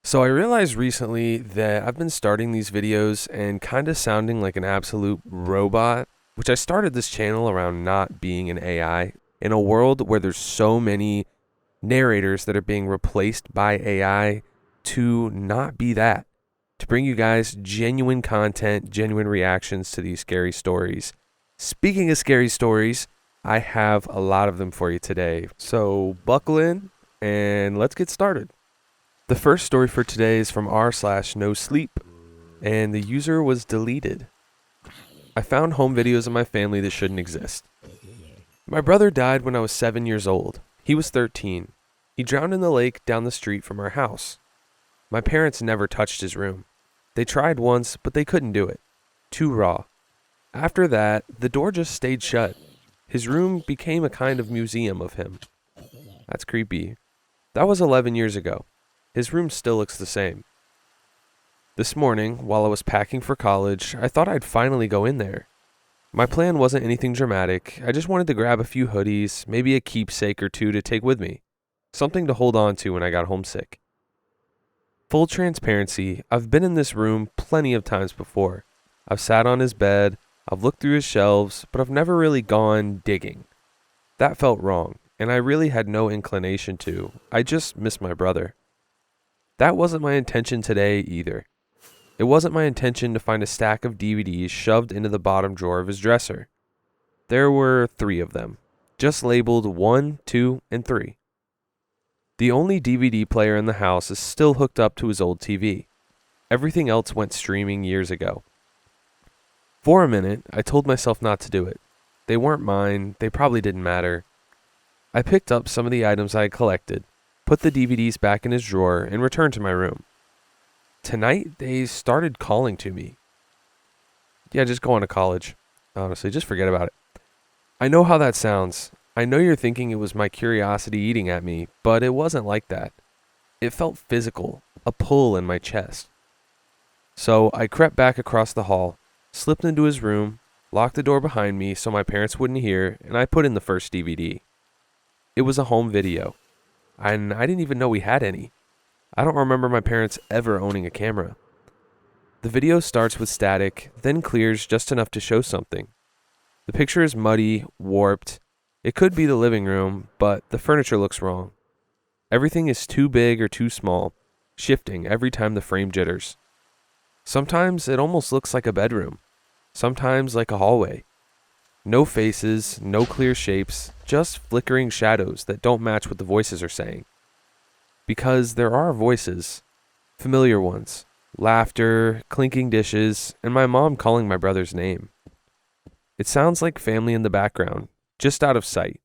So I realized recently that I've been starting these videos and kind of sounding like an absolute robot, which I started this channel around not being an AI. In a world where there's so many narrators that are being replaced by AI, to not be that, to bring you guys genuine content, genuine reactions to these scary stories. Speaking of scary stories, I have a lot of them for you today. So buckle in and let's get started. The first story for today is from r/no sleep, and the user was deleted. I found home videos of my family that shouldn't exist. My brother died when I was 7 years old. He was 13. He drowned in the lake down the street from our house. My parents never touched his room. They tried once, but they couldn't do it. Too raw. After that, the door just stayed shut. His room became a kind of museum of him. That's creepy. That was 11 years ago. His room still looks the same. This morning, while I was packing for college, I thought I'd finally go in there. My plan wasn't anything dramatic. I just wanted to grab a few hoodies, maybe a keepsake or two to take with me. Something to hold on to when I got homesick. Full transparency, I've been in this room plenty of times before. I've sat on his bed, I've looked through his shelves, but I've never really gone digging. That felt wrong, and I really had no inclination to. I just miss my brother. That wasn't my intention today either. It wasn't my intention to find a stack of DVDs shoved into the bottom drawer of his dresser. There were 3 of them, just labeled 1, 2, and 3. The only DVD player in the house is still hooked up to his old TV. Everything else went streaming years ago. For a minute, I told myself not to do it. They weren't mine, they probably didn't matter. I picked up some of the items I had collected, put the DVDs back in his drawer, and returned to my room. Tonight, they started calling to me. Yeah, just go on to college. Honestly, just forget about it. I know how that sounds. I know you're thinking it was my curiosity eating at me, but it wasn't like that. It felt physical, a pull in my chest. So I crept back across the hall, slipped into his room, locked the door behind me so my parents wouldn't hear, and I put in the first DVD. It was a home video. And I didn't even know we had any. I don't remember my parents ever owning a camera. The video starts with static, then clears just enough to show something. The picture is muddy, warped. It could be the living room, but the furniture looks wrong. Everything is too big or too small, shifting every time the frame jitters. Sometimes it almost looks like a bedroom, sometimes like a hallway. No faces, no clear shapes, just flickering shadows that don't match what the voices are saying. Because there are voices, familiar ones, laughter, clinking dishes, and my mom calling my brother's name. It sounds like family in the background, just out of sight.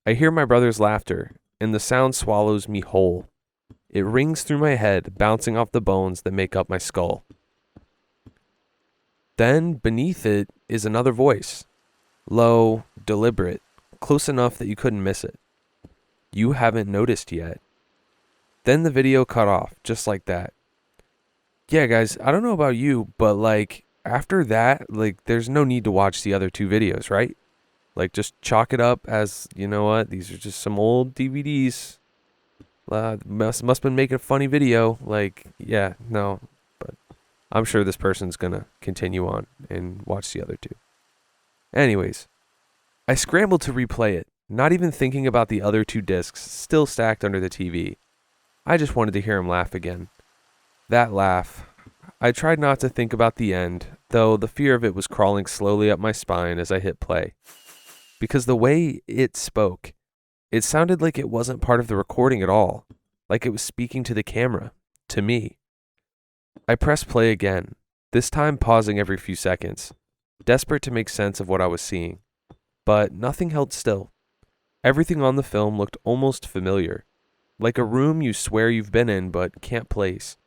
I hear my brother's laughter, and the sound swallows me whole. It rings through my head, bouncing off the bones that make up my skull. Then, beneath it, is another voice. Low, deliberate, close enough that you couldn't miss it. You haven't noticed yet. Then the video cut off, just like that. Yeah, guys, I don't know about you, but after that, there's no need to watch the other 2 videos, right? Just chalk it up as, you know what, these are just some old DVDs. Must have been making a funny video. Yeah, no, but I'm sure this person's gonna continue on and watch the other 2. Anyways, I scrambled to replay it, not even thinking about the other 2 discs still stacked under the TV. I just wanted to hear him laugh again. That laugh. I tried not to think about the end, though the fear of it was crawling slowly up my spine as I hit play. Because the way it spoke, it sounded like it wasn't part of the recording at all, like it was speaking to the camera, to me. I pressed play again, this time pausing every few seconds, desperate to make sense of what I was seeing. But nothing held still. Everything on the film looked almost familiar, like a room you swear you've been in but can't place.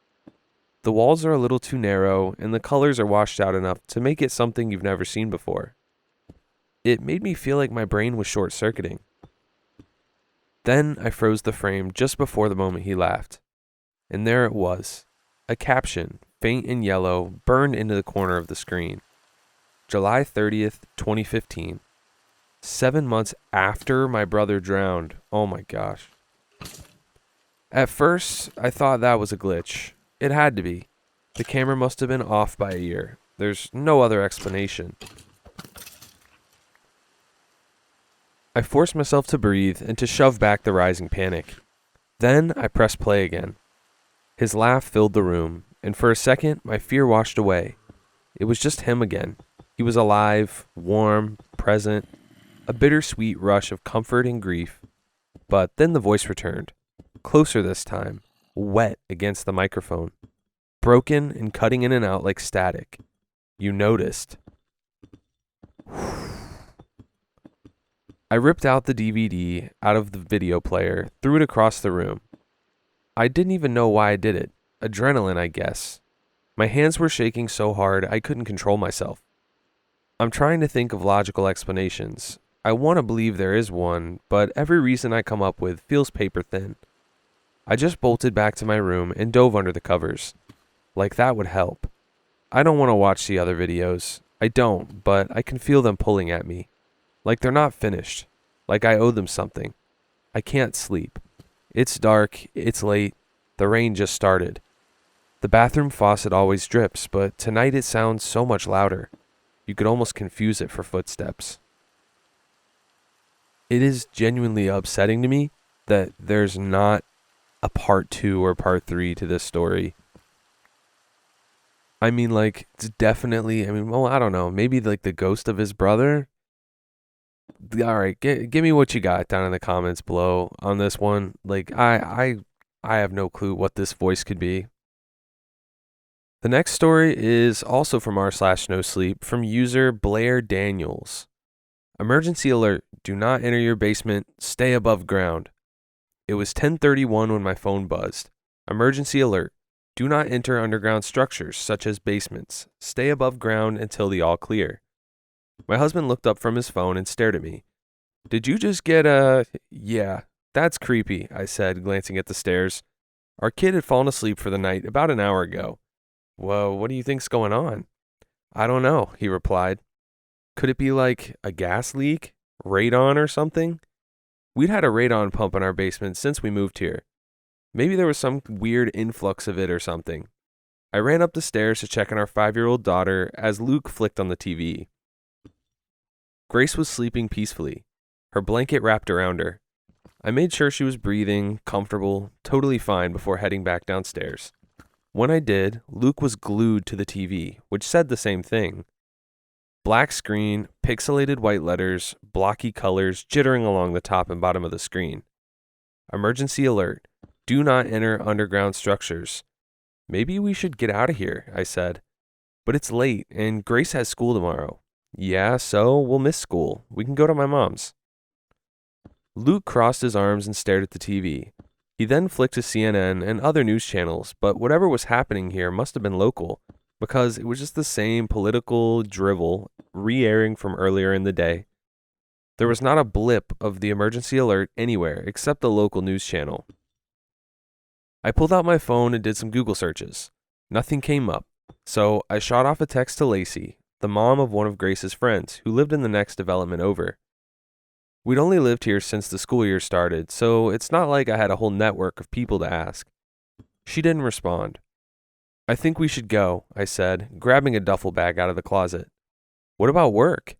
The walls are a little too narrow, and the colors are washed out enough to make it something you've never seen before. It made me feel like my brain was short-circuiting. Then I froze the frame just before the moment he laughed. And there it was, a caption, faint and yellow, burned into the corner of the screen. July 30th, 2015. 7 months after my brother drowned. Oh my gosh. At first, I thought that was a glitch. It had to be. The camera must have been off by a year. There's no other explanation. I forced myself to breathe and to shove back the rising panic. Then I pressed play again. His laugh filled the room, and for a second my fear washed away. It was just him again. He was alive, warm, present, a bittersweet rush of comfort and grief. But then the voice returned, closer this time, wet against the microphone, broken and cutting in and out like static. You noticed. I ripped out the DVD out of the video player, threw it across the room. I didn't even know why I did it. Adrenaline, I guess. My hands were shaking so hard I couldn't control myself. I'm trying to think of logical explanations. I want to believe there is one, but every reason I come up with feels paper thin. I just bolted back to my room and dove under the covers. Like that would help. I don't want to watch the other videos. I don't, but I can feel them pulling at me. Like they're not finished. Like I owe them something. I can't sleep. It's dark, it's late, the rain just started. The bathroom faucet always drips, but tonight it sounds so much louder. You could almost confuse it for footsteps. It is genuinely upsetting to me that there's not a part 2 or part 3 to this story. I mean, like, it's definitely, well, I don't know, maybe like the ghost of his brother? All right, give me what you got down in the comments below on this one. Like, I have no clue what this voice could be. The next story is also from r/NoSleep from user Blair Daniels. Emergency alert, do not enter your basement, stay above ground. It was 10:31 when my phone buzzed. Emergency alert, do not enter underground structures such as basements. Stay above ground until the all clear. My husband looked up from his phone and stared at me. Did you just get a... Yeah, that's creepy, I said, glancing at the stairs. Our kid had fallen asleep for the night about an hour ago. Whoa, what do you think's going on? I don't know, he replied. Could it be like a gas leak? Radon or something? We'd had a radon pump in our basement since we moved here. Maybe there was some weird influx of it or something. I ran up the stairs to check on our 5-year-old daughter as Luke flicked on the TV. Grace was sleeping peacefully, her blanket wrapped around her. I made sure she was breathing, comfortable, totally fine before heading back downstairs. When I did, Luke was glued to the TV, which said the same thing. Black screen, pixelated white letters, blocky colors jittering along the top and bottom of the screen. Emergency alert. Do not enter underground structures. Maybe we should get out of here, I said. But it's late, and Grace has school tomorrow. Yeah, so we'll miss school. We can go to my mom's. Luke crossed his arms and stared at the TV. He then flicked to CNN and other news channels, but whatever was happening here must have been local, because it was just the same political drivel re-airing from earlier in the day. There was not a blip of the emergency alert anywhere except the local news channel. I pulled out my phone and did some Google searches. Nothing came up, so I shot off a text to Lacey, the mom of one of Grace's friends, who lived in the next development over. We'd only lived here since the school year started, so it's not like I had a whole network of people to ask. She didn't respond. I think we should go, I said, grabbing a duffel bag out of the closet. What about work?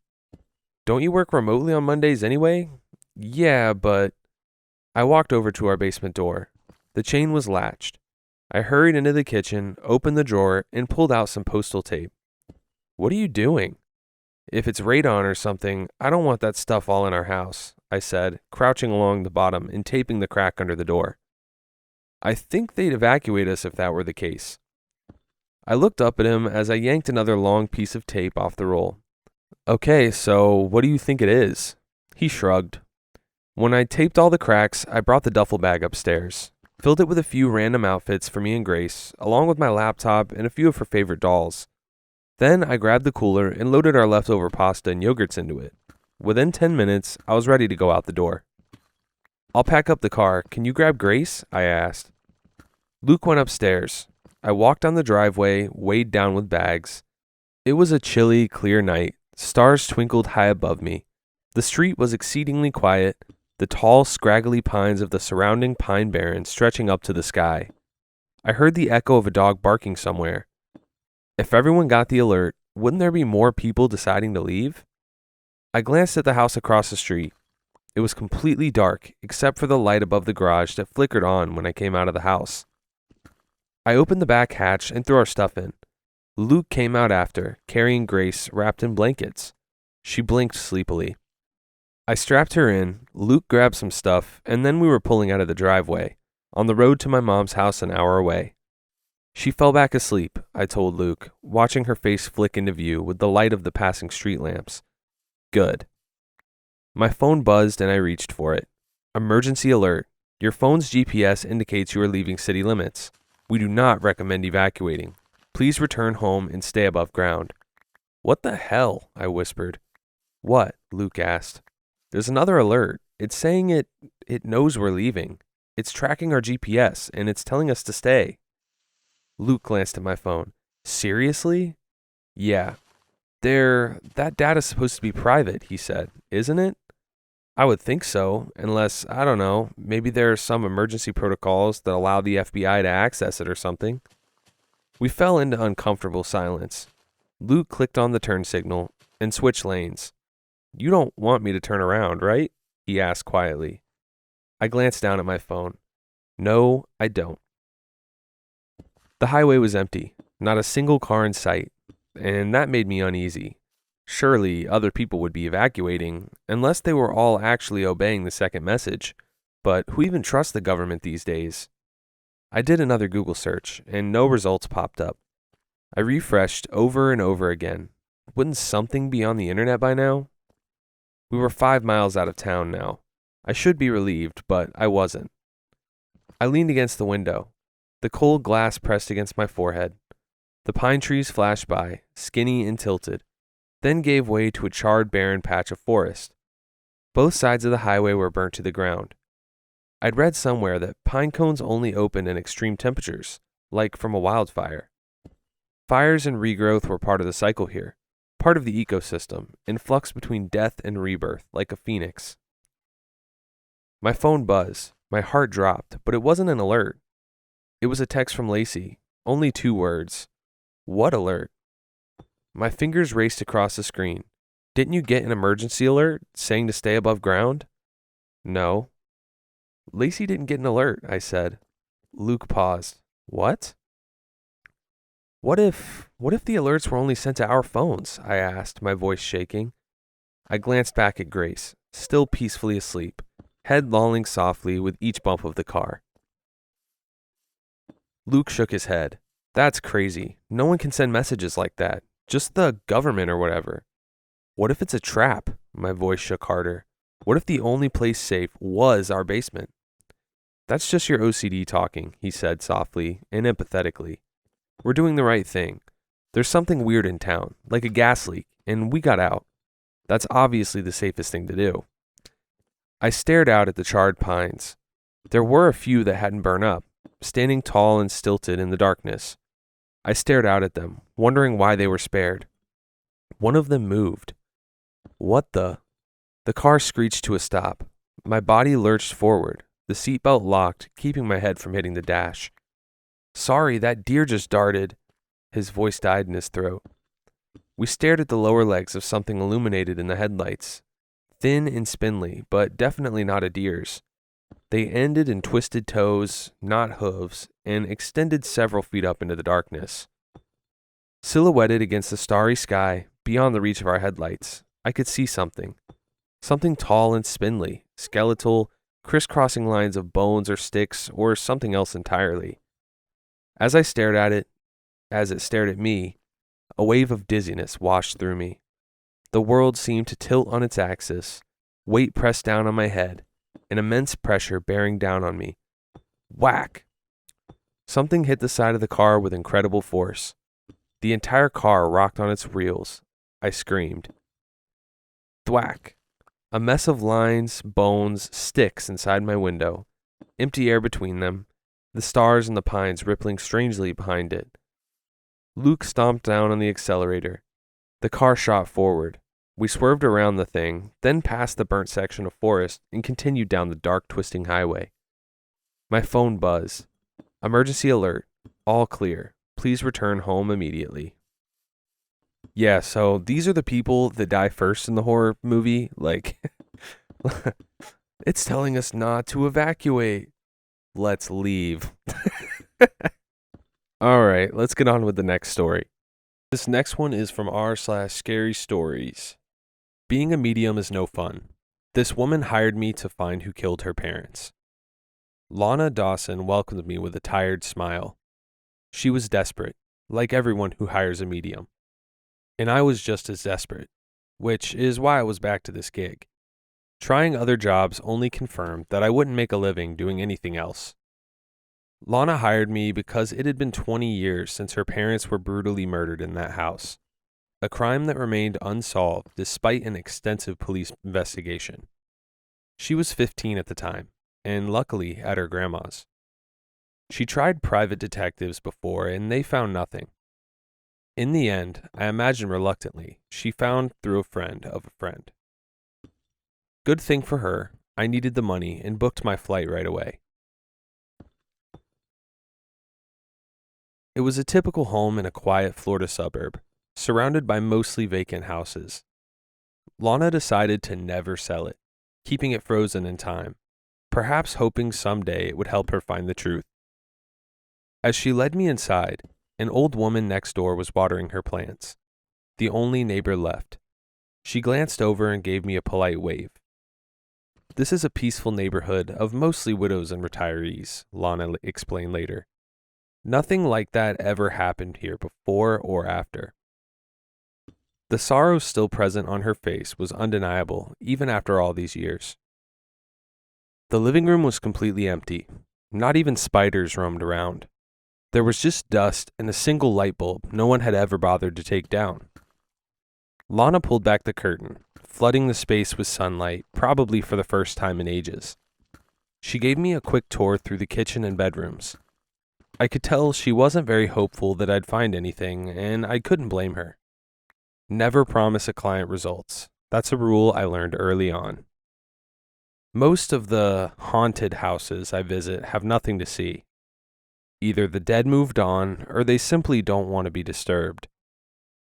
Don't you work remotely on Mondays anyway? Yeah, but... I walked over to our basement door. The chain was latched. I hurried into the kitchen, opened the drawer, and pulled out some postal tape. What are you doing? If it's radon or something, I don't want that stuff all in our house, I said, crouching along the bottom and taping the crack under the door. I think they'd evacuate us if that were the case. I looked up at him as I yanked another long piece of tape off the roll. Okay, so what do you think it is? He shrugged. When I taped all the cracks, I brought the duffel bag upstairs, filled it with a few random outfits for me and Grace, along with my laptop and a few of her favorite dolls. Then I grabbed the cooler and loaded our leftover pasta and yogurts into it. Within 10 minutes, I was ready to go out the door. I'll pack up the car. Can you grab Grace? I asked. Luke went upstairs. I walked down the driveway, weighed down with bags. It was a chilly, clear night. Stars twinkled high above me. The street was exceedingly quiet. The the tall, scraggly pines of the surrounding pine barren stretching up to the sky. I heard the echo of a dog barking somewhere. If everyone got the alert, wouldn't there be more people deciding to leave? I glanced at the house across the street. It was completely dark, except for the light above the garage that flickered on when I came out of the house. I opened the back hatch and threw our stuff in. Luke came out after, carrying Grace wrapped in blankets. She blinked sleepily. I strapped her in, Luke grabbed some stuff, and then we were pulling out of the driveway, on the road to my mom's house an hour away. She fell back asleep, I told Luke, watching her face flick into view with the light of the passing street lamps. Good. My phone buzzed and I reached for it. Emergency alert. Your phone's GPS indicates you are leaving city limits. We do not recommend evacuating. Please return home and stay above ground. What the hell? I whispered. What? Luke asked. There's another alert. It's saying it knows we're leaving. It's tracking our GPS and it's telling us to stay. Luke glanced at my phone. Seriously? Yeah. That data's supposed to be private, he said, isn't it? I would think so, unless, I don't know, maybe there are some emergency protocols that allow the FBI to access it or something. We fell into uncomfortable silence. Luke clicked on the turn signal and switched lanes. You don't want me to turn around, right? He asked quietly. I glanced down at my phone. No, I don't. The highway was empty, not a single car in sight, and that made me uneasy. Surely other people would be evacuating, unless they were all actually obeying the second message. But who even trusts the government these days? I did another Google search, and no results popped up. I refreshed over and over again. Wouldn't something be on the internet by now? We were 5 miles out of town now. I should be relieved, but I wasn't. I leaned against the window. The cold glass pressed against my forehead. The pine trees flashed by, skinny and tilted, then gave way to a charred, barren patch of forest. Both sides of the highway were burnt to the ground. I'd read somewhere that pine cones only open in extreme temperatures, like from a wildfire. Fires and regrowth were part of the cycle here, part of the ecosystem, in flux between death and rebirth, like a phoenix. My phone buzzed. My heart dropped, but it wasn't an alert. It was a text from Lacey, only 2 words. What alert? My fingers raced across the screen. Didn't you get an emergency alert saying to stay above ground? No. Lacey didn't get an alert, I said. Luke paused. What? What if the alerts were only sent to our phones? I asked, my voice shaking. I glanced back at Grace, still peacefully asleep, head lolling softly with each bump of the car. Luke shook his head. That's crazy. No one can send messages like that. Just the government or whatever. What if it's a trap? My voice shook harder. What if the only place safe was our basement? That's just your OCD talking, he said softly and empathetically. We're doing the right thing. There's something weird in town, like a gas leak, and we got out. That's obviously the safest thing to do. I stared out at the charred pines. There were a few that hadn't burned up, standing tall and stilted in the darkness. I stared out at them, wondering why they were spared. One of them moved. What the? The car screeched to a stop. My body lurched forward, the seatbelt locked, keeping my head from hitting the dash. Sorry, that deer just darted. His voice died in his throat. We stared at the lower legs of something illuminated in the headlights. Thin and spindly, but definitely not a deer's. They ended in twisted toes, not hooves, and extended several feet up into the darkness. Silhouetted against the starry sky, beyond the reach of our headlights, I could see something. Something tall and spindly, skeletal, crisscrossing lines of bones or sticks, or something else entirely. As I stared at it, as it stared at me, a wave of dizziness washed through me. The world seemed to tilt on its axis, weight pressed down on my head, an immense pressure bearing down on me. Whack! Something hit the side of the car with incredible force. The entire car rocked on its wheels. I screamed. Thwack! A mess of lines, bones, sticks inside my window, empty air between them, the stars and the pines rippling strangely behind it. Luke stomped down on the accelerator. The car shot forward. We swerved around the thing, then past the burnt section of forest and continued down the dark, twisting highway. My phone buzzed. Emergency alert. All clear. Please return home immediately. Yeah, so these are the people that die first in the horror movie. Like, it's telling us not to evacuate. Let's leave. All right, let's get on with the next story. This next one is from r/scary stories. Being a medium is no fun. This woman hired me to find who killed her parents. Lana Dawson welcomed me with a tired smile. She was desperate, like everyone who hires a medium. And I was just as desperate, which is why I was back to this gig. Trying other jobs only confirmed that I wouldn't make a living doing anything else. Lana hired me because it had been 20 years since her parents were brutally murdered in that house, a crime that remained unsolved despite an extensive police investigation. She was 15 at the time, and luckily at her grandma's. She tried private detectives before, and they found nothing. In the end, I imagine reluctantly, she found through a friend of a friend. Good thing for her, I needed the money and booked my flight right away. It was a typical home in a quiet Florida suburb, surrounded by mostly vacant houses. Lana decided to never sell it, keeping it frozen in time, perhaps hoping someday it would help her find the truth. As she led me inside, an old woman next door was watering her plants, the only neighbor left. She glanced over and gave me a polite wave. This is a peaceful neighborhood of mostly widows and retirees, Lana explained later. Nothing like that ever happened here before or after. The sorrow still present on her face was undeniable, even after all these years. The living room was completely empty. Not even spiders roamed around. There was just dust and a single light bulb no one had ever bothered to take down. Lana pulled back the curtain, flooding the space with sunlight, probably for the first time in ages. She gave me a quick tour through the kitchen and bedrooms. I could tell she wasn't very hopeful that I'd find anything, and I couldn't blame her. Never promise a client results. That's a rule I learned early on. Most of the haunted houses I visit have nothing to see. Either the dead moved on, or they simply don't want to be disturbed.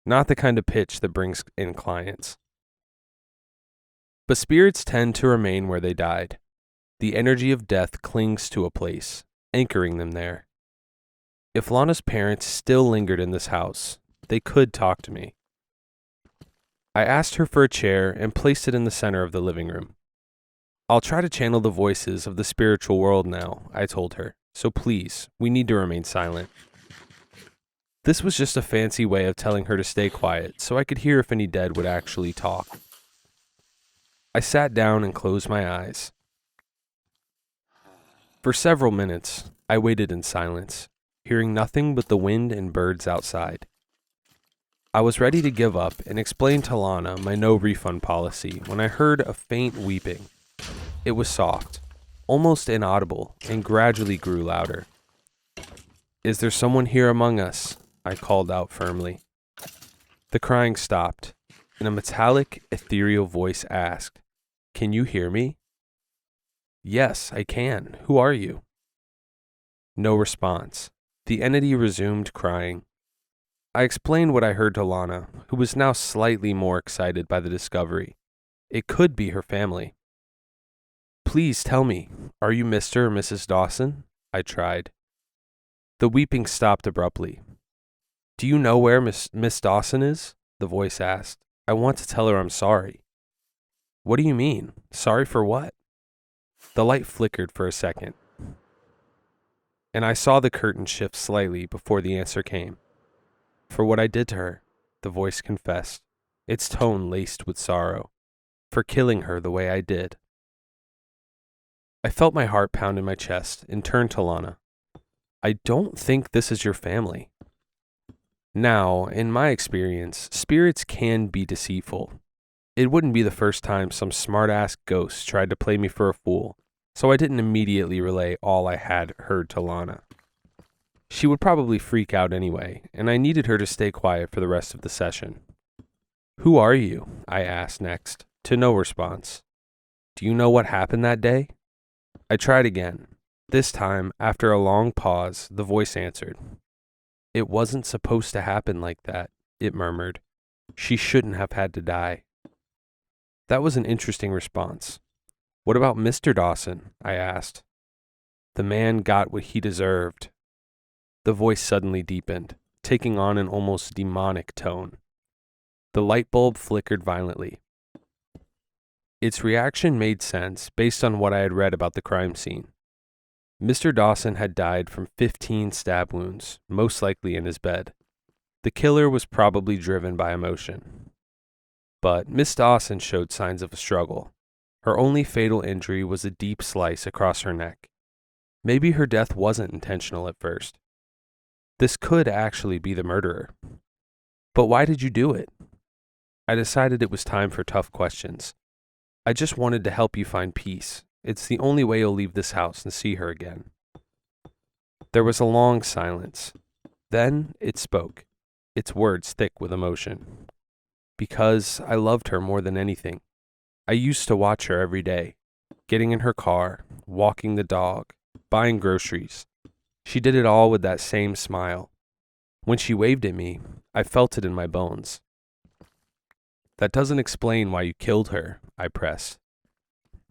Not the kind of pitch that brings in clients. But spirits tend to remain where they died. The energy of death clings to a place, anchoring them there. If Lana's parents still lingered in this house, they could talk to me. I asked her for a chair and placed it in the center of the living room. I'll try to channel the voices of the spiritual world now, I told her, so please, we need to remain silent. This was just a fancy way of telling her to stay quiet so I could hear if any dead would actually talk. I sat down and closed my eyes. For several minutes, I waited in silence, hearing nothing but the wind and birds outside. I was ready to give up and explain to Lana my no refund policy when I heard a faint weeping. It was soft, almost inaudible, and gradually grew louder. "Is there someone here among us?" I called out firmly. The crying stopped, and a metallic, ethereal voice asked, "Can you hear me?" "Yes, I can. Who are you?" No response. The entity resumed crying. I explained what I heard to Lana, who was now slightly more excited by the discovery. It could be her family. "Please tell me, are you Mr. or Mrs. Dawson?" I tried. The weeping stopped abruptly. "Do you know where Miss Dawson is?" the voice asked. "I want to tell her I'm sorry." "What do you mean? Sorry for what?" The light flickered for a second, and I saw the curtain shift slightly before the answer came. "For what I did to her," the voice confessed, its tone laced with sorrow. "For killing her the way I did." I felt my heart pound in my chest and turned to Lana. "I don't think this is your family." Now, in my experience, spirits can be deceitful. It wouldn't be the first time some smart-ass ghost tried to play me for a fool, so I didn't immediately relay all I had heard to Lana. She would probably freak out anyway, and I needed her to stay quiet for the rest of the session. "Who are you?" I asked next, to no response. "Do you know what happened that day?" I tried again. This time, after a long pause, the voice answered. "It wasn't supposed to happen like that," it murmured. "She shouldn't have had to die." That was an interesting response. "What about Mr. Dawson?" I asked. "The man got what he deserved." The voice suddenly deepened, taking on an almost demonic tone. The light bulb flickered violently. Its reaction made sense based on what I had read about the crime scene. Mr. Dawson had died from 15 stab wounds, most likely in his bed. The killer was probably driven by emotion. But Miss Dawson showed signs of a struggle. Her only fatal injury was a deep slice across her neck. Maybe her death wasn't intentional at first. This could actually be the murderer. But why did you do it? I decided it was time for tough questions. I just wanted to help you find peace. It's the only way you'll leave this house and see her again. There was a long silence. Then it spoke, its words thick with emotion. "Because I loved her more than anything. I used to watch her every day, getting in her car, walking the dog, buying groceries. She did it all with that same smile. When she waved at me, I felt it in my bones." "That doesn't explain why you killed her," I pressed.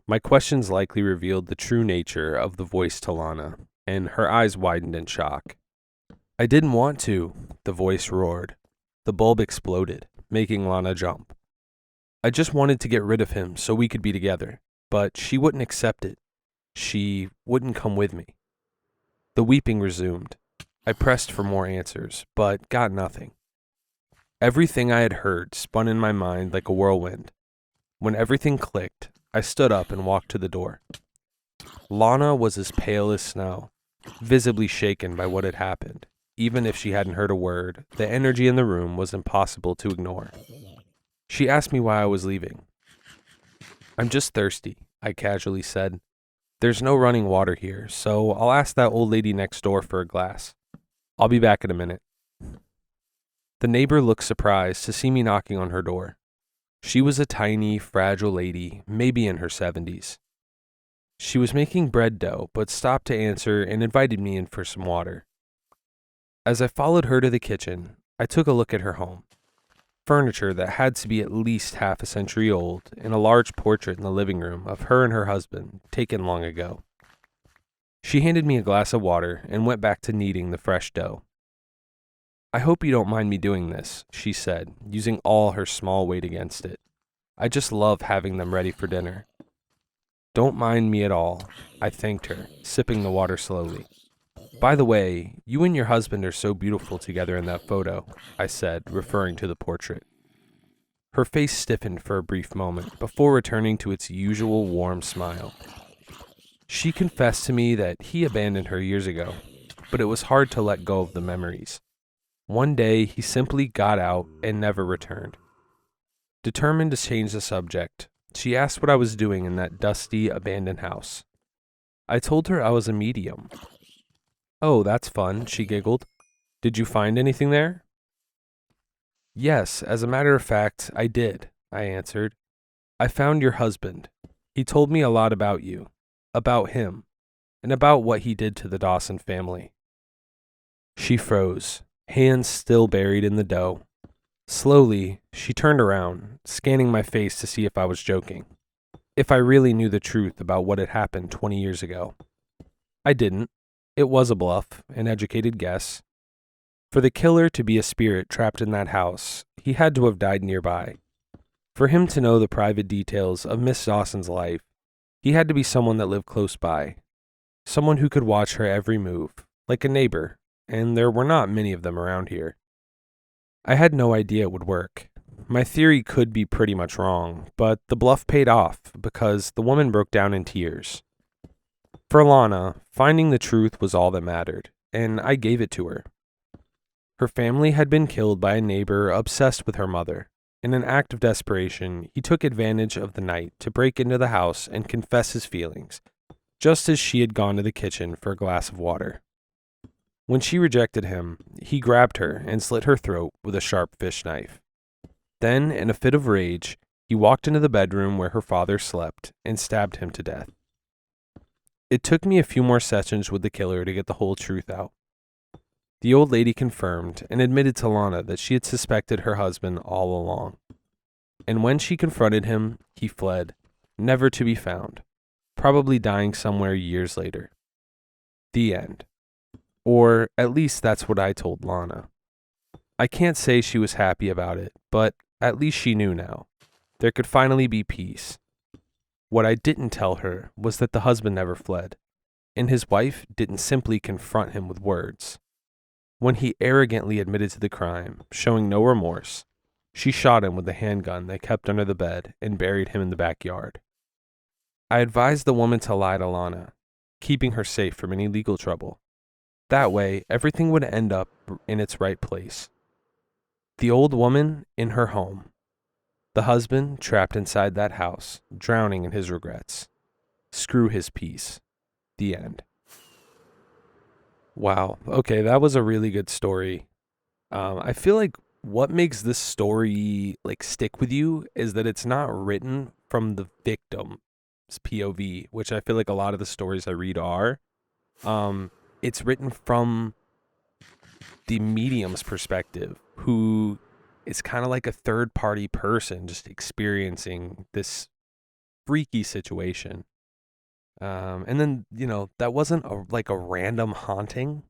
My questions likely revealed the true nature of the voice to Lana, and her eyes widened in shock. "I didn't want to," the voice roared. The bulb exploded, making Lana jump. "I just wanted to get rid of him so we could be together, but she wouldn't accept it. She wouldn't come with me." The weeping resumed. I pressed for more answers, but got nothing. Everything I had heard spun in my mind like a whirlwind. When everything clicked, I stood up and walked to the door. Lana was as pale as snow, visibly shaken by what had happened. Even if she hadn't heard a word, the energy in the room was impossible to ignore. She asked me why I was leaving. "I'm just thirsty," I casually said. "There's no running water here, so I'll ask that old lady next door for a glass. I'll be back in a minute." The neighbor looked surprised to see me knocking on her door. She was a tiny, fragile lady, maybe in her 70s. She was making bread dough, but stopped to answer and invited me in for some water. As I followed her to the kitchen, I took a look at her home. Furniture that had to be at least half a century old, and a large portrait in the living room of her and her husband, taken long ago. She handed me a glass of water and went back to kneading the fresh dough. "I hope you don't mind me doing this," she said, using all her small weight against it. "I just love having them ready for dinner." "Don't mind me at all," I thanked her, sipping the water slowly. "By the way, you and your husband are so beautiful together in that photo," I said, referring to the portrait. Her face stiffened for a brief moment before returning to its usual warm smile. She confessed to me that he abandoned her years ago, but it was hard to let go of the memories. One day, he simply got out and never returned. Determined to change the subject, she asked what I was doing in that dusty, abandoned house. I told her I was a medium. "Oh, that's fun," she giggled. "Did you find anything there?" "Yes, as a matter of fact, I did," I answered. "I found your husband. He told me a lot about you, about him, and about what he did to the Dawson family." She froze, hands still buried in the dough. Slowly, she turned around, scanning my face to see if I was joking, if I really knew the truth about what had happened 20 years ago. I didn't. It was a bluff, an educated guess. For the killer to be a spirit trapped in that house, he had to have died nearby. For him to know the private details of Miss Dawson's life, he had to be someone that lived close by, someone who could watch her every move, like a neighbor, and there were not many of them around here. I had no idea it would work. My theory could be pretty much wrong, but the bluff paid off because the woman broke down in tears. For Lana, finding the truth was all that mattered, and I gave it to her. Her family had been killed by a neighbor obsessed with her mother. In an act of desperation, he took advantage of the night to break into the house and confess his feelings, just as she had gone to the kitchen for a glass of water. When she rejected him, he grabbed her and slit her throat with a sharp fish knife. Then, in a fit of rage, he walked into the bedroom where her father slept and stabbed him to death. It took me a few more sessions with the killer to get the whole truth out. The old lady confirmed and admitted to Lana that she had suspected her husband all along. And when she confronted him, he fled, never to be found, probably dying somewhere years later. The end. Or at least that's what I told Lana. I can't say she was happy about it, but at least she knew now. There could finally be peace. What I didn't tell her was that the husband never fled, and his wife didn't simply confront him with words. When he arrogantly admitted to the crime, showing no remorse, she shot him with the handgun they kept under the bed and buried him in the backyard. I advised the woman to lie to Lana, keeping her safe from any legal trouble. That way, everything would end up in its right place. The old woman in her home. The husband trapped inside that house, drowning in his regrets. Screw his peace. The end. Wow. Okay, that was a really good story. I feel like what makes this story stick with you is that it's not written from the victim's POV, which I feel like a lot of the stories I read are. It's written from the medium's perspective, who is kind of like a third party person just experiencing this freaky situation. And then, that wasn't a random haunting.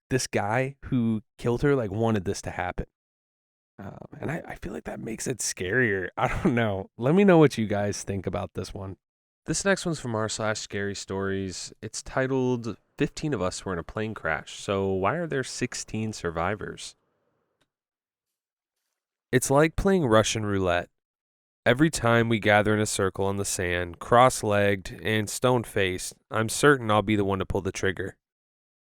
This guy who killed her, wanted this to happen. And I feel like that makes it scarier. I don't know. Let me know what you guys think about this one. This next one's from r/scary stories. It's titled 15 of Us Were in a Plane Crash, so why are there 16 survivors? It's like playing Russian roulette. Every time we gather in a circle on the sand, cross-legged and stone-faced, I'm certain I'll be the one to pull the trigger.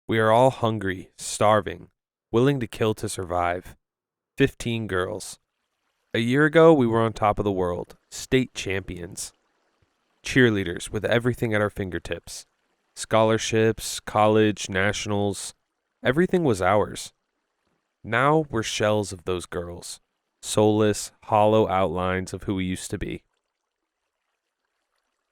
We are all hungry, starving, willing to kill to survive. 15 girls. A year ago, we were on top of the world, state champions. Cheerleaders with everything at our fingertips. Scholarships, college, nationals, everything was ours. Now we're shells of those girls. Soulless, hollow outlines of who we used to be.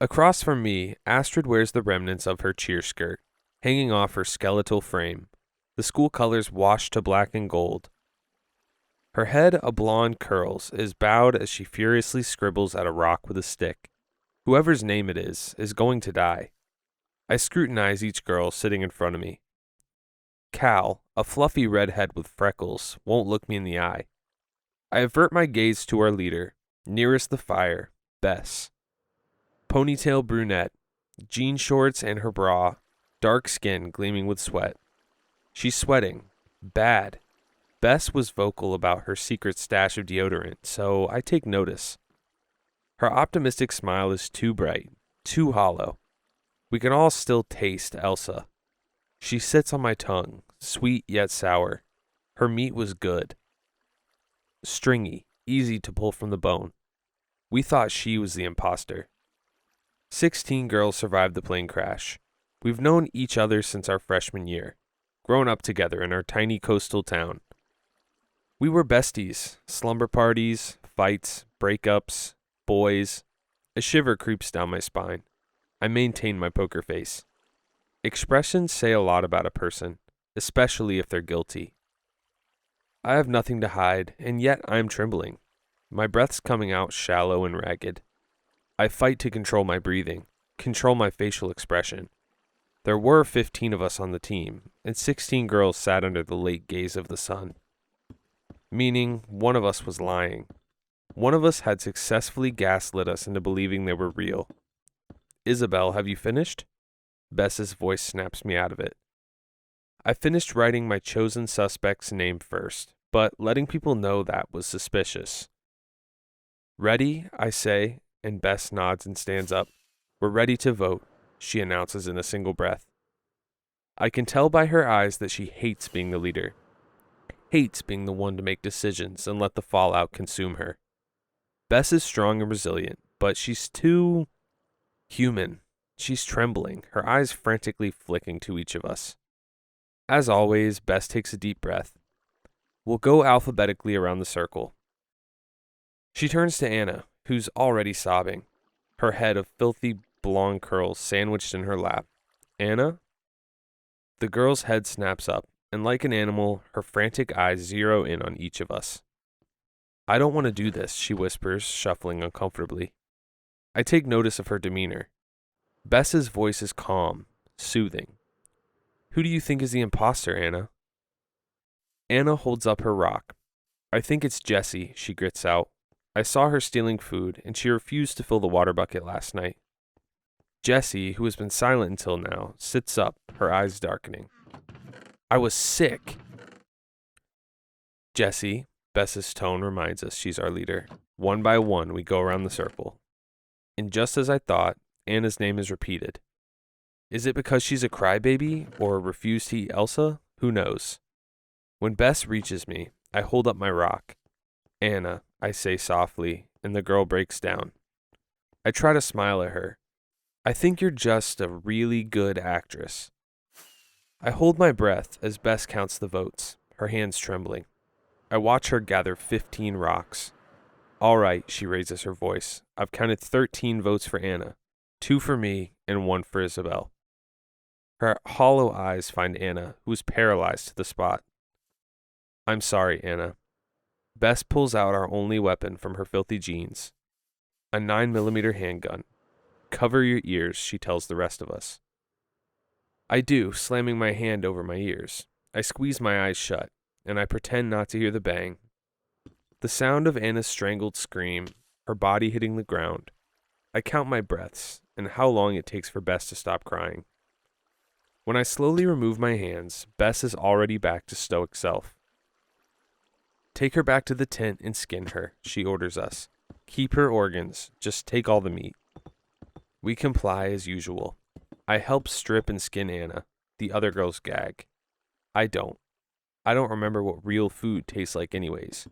Across from me, Astrid wears the remnants of her cheer skirt, hanging off her skeletal frame, the school colors washed to black and gold. Her head, a blonde curls, is bowed as she furiously scribbles at a rock with a stick. Whoever's name it is going to die. I scrutinize each girl sitting in front of me. Cal, a fluffy redhead with freckles, won't look me in the eye. I avert my gaze to our leader, nearest the fire, Bess. Ponytail brunette, jean shorts and her bra, dark skin gleaming with sweat. She's sweating. Bad. Bess was vocal about her secret stash of deodorant, so I take notice. Her optimistic smile is too bright, too hollow. We can all still taste Elsa. She sits on my tongue, sweet yet sour. Her meat was good. Stringy, easy to pull from the bone. We thought she was the imposter. 16 girls survived the plane crash. We've known each other since our freshman year, grown up together in our tiny coastal town. We were besties, slumber parties, fights, breakups, boys. A shiver creeps down my spine. I maintain my poker face. Expressions say a lot about a person, especially if they're guilty. I have nothing to hide, and yet I am trembling. My breath's coming out shallow and ragged. I fight to control my breathing, control my facial expression. There were 15 of us on the team, and 16 girls sat under the late gaze of the sun. Meaning, one of us was lying. One of us had successfully gaslit us into believing they were real. Isabel, have you finished? Bess's voice snaps me out of it. I finished writing my chosen suspect's name first, but letting people know that was suspicious. Ready, I say, and Bess nods and stands up. We're ready to vote, she announces in a single breath. I can tell by her eyes that she hates being the leader. Hates being the one to make decisions and let the fallout consume her. Bess is strong and resilient, but she's too human. She's trembling, her eyes frantically flicking to each of us. As always, Bess takes a deep breath. We'll go alphabetically around the circle. She turns to Anna, who's already sobbing, her head of filthy blonde curls sandwiched in her lap. Anna? The girl's head snaps up, and like an animal, her frantic eyes zero in on each of us. I don't want to do this, she whispers, shuffling uncomfortably. I take notice of her demeanor. Bess's voice is calm, soothing. Who do you think is the imposter, Anna? Anna holds up her rock. I think it's Jessie, she grits out. I saw her stealing food, and she refused to fill the water bucket last night. Jessie, who has been silent until now, sits up, her eyes darkening. I was sick. Jessie, Bess's tone reminds us she's our leader. One by one, we go around the circle. And just as I thought, Anna's name is repeated. Is it because she's a crybaby, or refused to eat Elsa? Who knows? When Bess reaches me, I hold up my rock. Anna, I say softly, and the girl breaks down. I try to smile at her. I think you're just a really good actress. I hold my breath as Bess counts the votes, her hands trembling. I watch her gather 15 rocks. All right, she raises her voice. I've counted 13 votes for Anna, 2 for me and 1 for Isabel. Her hollow eyes find Anna, who is paralyzed to the spot. I'm sorry, Anna. Bess pulls out our only weapon from her filthy jeans, a 9mm handgun. Cover your ears, she tells the rest of us. I do, slamming my hand over my ears. I squeeze my eyes shut, and I pretend not to hear the bang. The sound of Anna's strangled scream, her body hitting the ground. I count my breaths, and how long it takes for Bess to stop crying. When I slowly remove my hands, Bess is already back to stoic self. Take her back to the tent and skin her, she orders us. Keep her organs, just take all the meat. We comply as usual. I help strip and skin Anna. The other girls gag. I don't. I don't remember what real food tastes like anyways.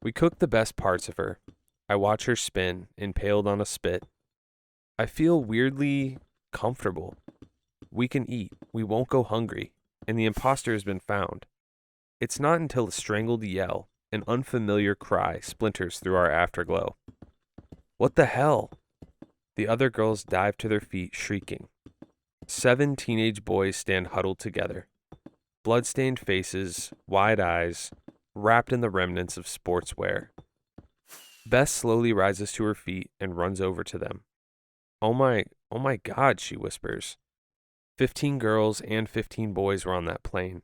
We cook the best parts of her. I watch her spin, impaled on a spit. I feel weirdly comfortable. We can eat. We won't go hungry. And the imposter has been found. It's not until a strangled yell, an unfamiliar cry, splinters through our afterglow. What the hell? The other girls dive to their feet, shrieking. 7 teenage boys stand huddled together. Blood-stained faces, wide eyes, wrapped in the remnants of sportswear. Bess slowly rises to her feet and runs over to them. Oh my God, she whispers. 15 girls and 15 boys were on that plane.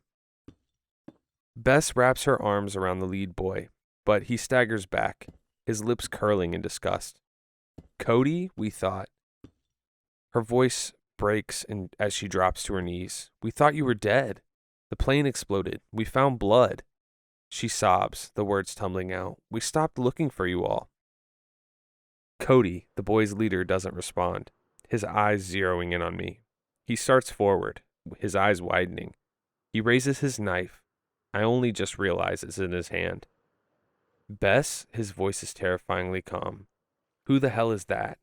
Bess wraps her arms around the lead boy, but he staggers back, his lips curling in disgust. Cody, we thought. Her voice breaks as she drops to her knees. We thought you were dead. The plane exploded. We found blood. She sobs, the words tumbling out. We stopped looking for you all. Cody, the boy's leader, doesn't respond, his eyes zeroing in on me. He starts forward, his eyes widening. He raises his knife. I only just realize it's in his hand. Bess, his voice is terrifyingly calm. Who the hell is that?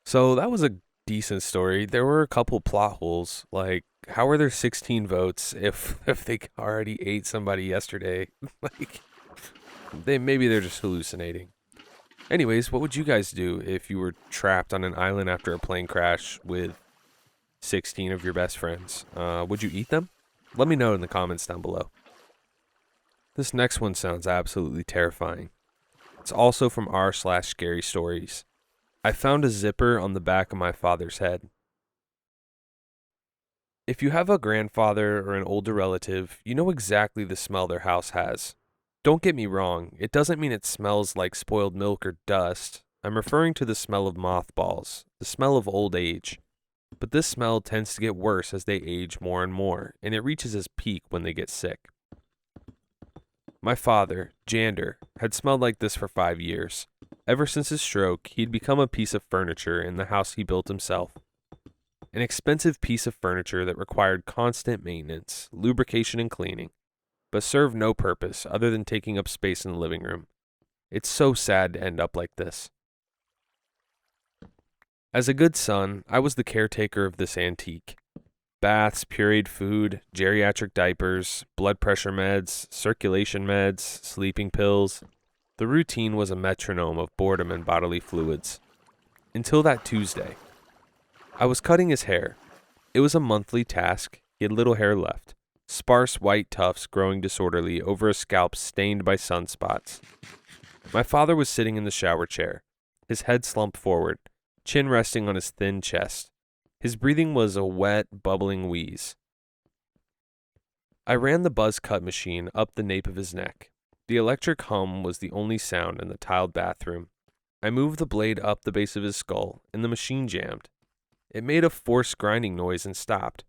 So that was a decent story. There were a couple plot holes. Like, how are there 16 votes if they already ate somebody yesterday? Like, maybe they're just hallucinating. Anyways, what would you guys do if you were trapped on an island after a plane crash with 16 of your best friends? Would you eat them? Let me know in the comments down below. This next one sounds absolutely terrifying. It's also from r/scary stories. I found a zipper on the back of my father's head. If you have a grandfather or an older relative, you know exactly the smell their house has. Don't get me wrong, it doesn't mean it smells like spoiled milk or dust. I'm referring to the smell of mothballs, the smell of old age. But this smell tends to get worse as they age more and more, and it reaches its peak when they get sick. My father, Jander, had smelled like this for 5 years. Ever since his stroke, he'd become a piece of furniture in the house he built himself. An expensive piece of furniture that required constant maintenance, lubrication, and cleaning, but served no purpose other than taking up space in the living room. It's so sad to end up like this. As a good son, I was the caretaker of this antique. Baths, pureed food, geriatric diapers, blood pressure meds, circulation meds, sleeping pills. The routine was a metronome of boredom and bodily fluids. Until that Tuesday. I was cutting his hair. It was a monthly task. He had little hair left. Sparse white tufts growing disorderly over a scalp stained by sunspots. My father was sitting in the shower chair, his head slumped forward, chin resting on his thin chest. His breathing was a wet, bubbling wheeze. I ran the buzz cut machine up the nape of his neck. The electric hum was the only sound in the tiled bathroom. I moved the blade up the base of his skull, and the machine jammed. It made a forced grinding noise and stopped.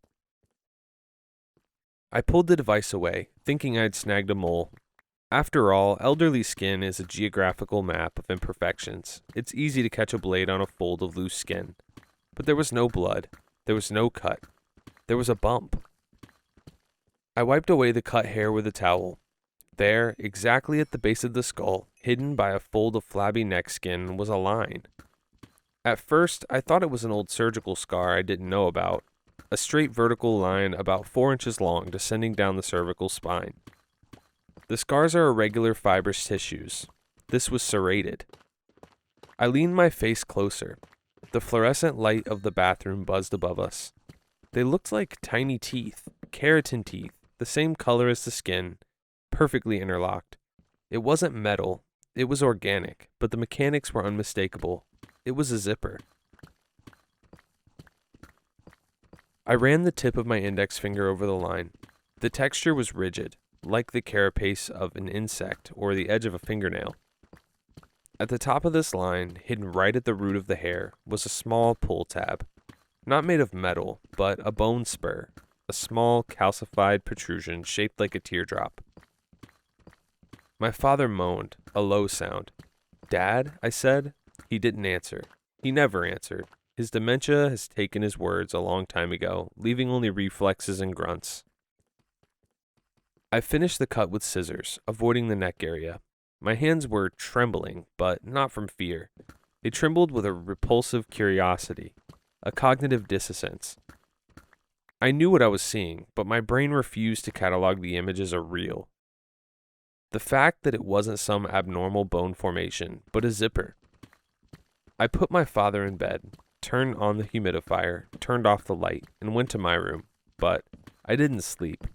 I pulled the device away, thinking I'd snagged a mole. After all, elderly skin is a geographical map of imperfections. It's easy to catch a blade on a fold of loose skin. But there was no blood. There was no cut. There was a bump. I wiped away the cut hair with a towel. There, exactly at the base of the skull, hidden by a fold of flabby neck skin, was a line. At first, I thought it was an old surgical scar I didn't know about. A straight vertical line about 4 inches long descending down the cervical spine. The scars are irregular fibrous tissues. This was serrated. I leaned my face closer. The fluorescent light of the bathroom buzzed above us. They looked like tiny teeth, keratin teeth, the same color as the skin, perfectly interlocked. It wasn't metal, it was organic, but the mechanics were unmistakable. It was a zipper. I ran the tip of my index finger over the line. The texture was rigid, like the carapace of an insect or the edge of a fingernail. At the top of this line, hidden right at the root of the hair, was a small pull tab. Not made of metal, but a bone spur, a small calcified protrusion shaped like a teardrop. My father moaned, a low sound. "Dad?" I said. He didn't answer. He never answered. His dementia has taken his words a long time ago, leaving only reflexes and grunts. I finished the cut with scissors, avoiding the neck area. My hands were trembling, but not from fear. They trembled with a repulsive curiosity, a cognitive dissonance. I knew what I was seeing, but my brain refused to catalog the image as a real. The fact that it wasn't some abnormal bone formation, but a zipper. I put my father in bed, turned on the humidifier, turned off the light, and went to my room, but I didn't sleep.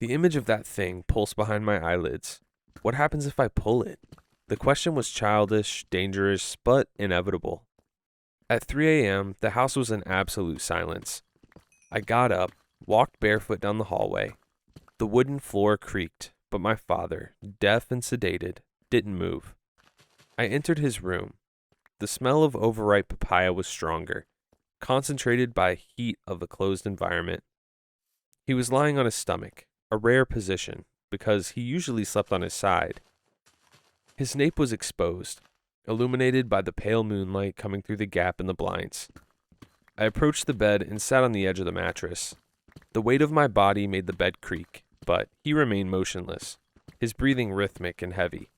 The image of that thing pulsed behind my eyelids. What happens if I pull it? The question was childish, dangerous, but inevitable. At 3 a.m., the house was in absolute silence. I got up, walked barefoot down the hallway. The wooden floor creaked, but my father, deaf and sedated, didn't move. I entered his room. The smell of overripe papaya was stronger, concentrated by heat of a closed environment. He was lying on his stomach, a rare position, because he usually slept on his side. His nape was exposed, illuminated by the pale moonlight coming through the gap in the blinds. I approached the bed and sat on the edge of the mattress. The weight of my body made the bed creak, but he remained motionless, his breathing rhythmic and heavy.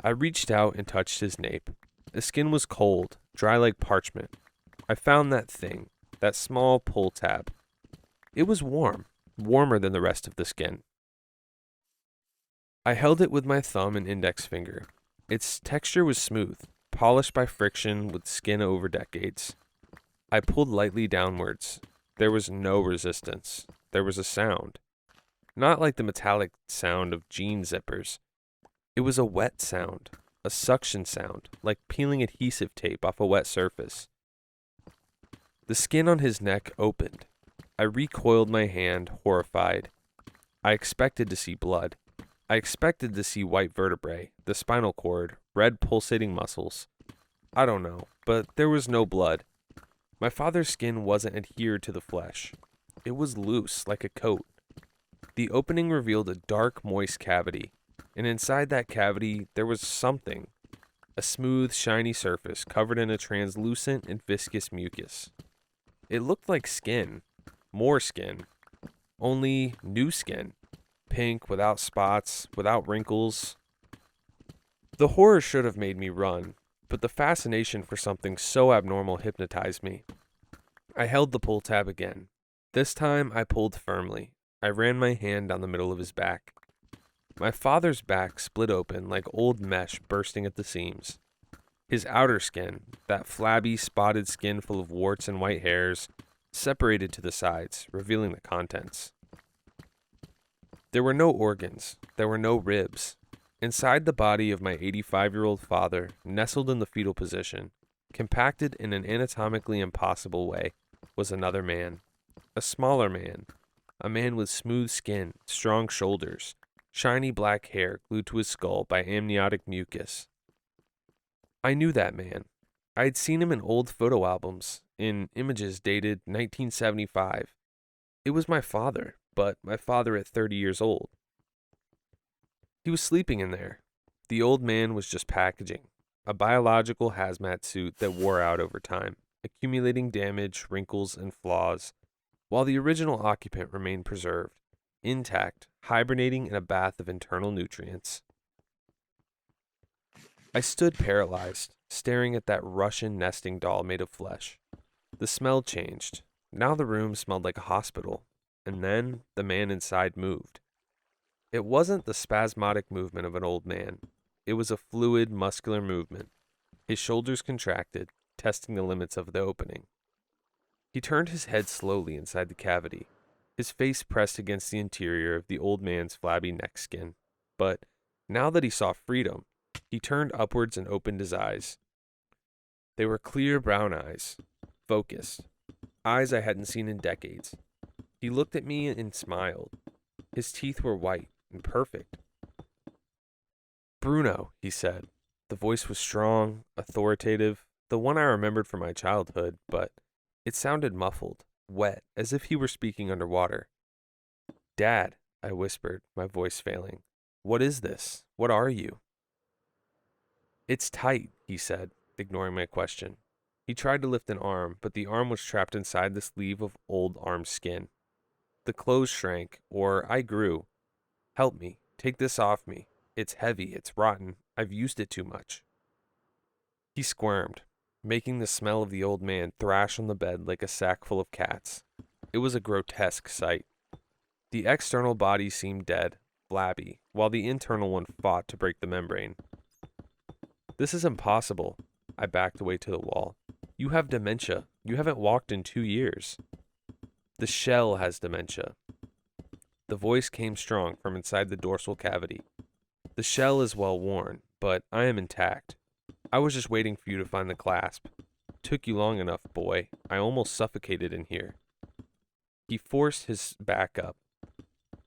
I reached out and touched his nape. The skin was cold, dry like parchment. I found that thing, that small pull tab. It was warm, warmer than the rest of the skin. I held it with my thumb and index finger. Its texture was smooth, polished by friction with skin over decades. I pulled lightly downwards. There was no resistance. There was a sound. Not like the metallic sound of jean zippers. It was a wet sound, a suction sound, like peeling adhesive tape off a wet surface. The skin on his neck opened. I recoiled my hand, horrified. I expected to see blood. I expected to see white vertebrae, the spinal cord, red pulsating muscles. I don't know, but there was no blood. My father's skin wasn't adhered to the flesh. It was loose, like a coat. The opening revealed a dark, moist cavity, and inside that cavity there was something. A smooth, shiny surface covered in a translucent and viscous mucus. It looked like skin. More skin. Only new skin. Pink, without spots, without wrinkles. The horror should have made me run, but the fascination for something so abnormal hypnotized me. I held the pull tab again. This time I pulled firmly. I ran my hand down the middle of his back. My father's back split open like old mesh bursting at the seams. His outer skin, that flabby, spotted skin full of warts and white hairs, separated to the sides, revealing the contents. There were no organs. There were no ribs. Inside the body of my 85-year-old father, nestled in the fetal position, compacted in an anatomically impossible way, was another man. A smaller man. A man with smooth skin, strong shoulders, shiny black hair glued to his skull by amniotic mucus. I knew that man. I had seen him in old photo albums, in images dated 1975. It was my father, but my father at 30 years old. He was sleeping in there. The old man was just packaging, a biological hazmat suit that wore out over time, accumulating damage, wrinkles, and flaws, while the original occupant remained preserved, intact, hibernating in a bath of internal nutrients. I stood paralyzed, staring at that Russian nesting doll made of flesh. The smell changed. Now the room smelled like a hospital, and then the man inside moved. It wasn't the spasmodic movement of an old man. It was a fluid, muscular movement. His shoulders contracted, testing the limits of the opening. He turned his head slowly inside the cavity, his face pressed against the interior of the old man's flabby neck skin. But now that he saw freedom, he turned upwards and opened his eyes. They were clear brown eyes, focused, eyes I hadn't seen in decades. He looked at me and smiled. His teeth were white and perfect. "Bruno," he said. The voice was strong, authoritative, the one I remembered from my childhood, but it sounded muffled, wet, as if he were speaking underwater. "Dad," I whispered, my voice failing. "What is this? What are you?" "It's tight," he said, ignoring my question. He tried to lift an arm, but the arm was trapped inside the sleeve of old arm skin. The clothes shrank, or I grew. "Help me. Take this off me. It's heavy. It's rotten. I've used it too much." He squirmed, making the smell of the old man thrash on the bed like a sack full of cats. It was a grotesque sight. The external body seemed dead, flabby, while the internal one fought to break the membrane. "This is impossible." I backed away to the wall. "You have dementia. You haven't walked in 2 years." "The shell has dementia." The voice came strong from inside the dorsal cavity. "The shell is well worn, but I am intact. I was just waiting for you to find the clasp. Took you long enough, boy. I almost suffocated in here." He forced his back up.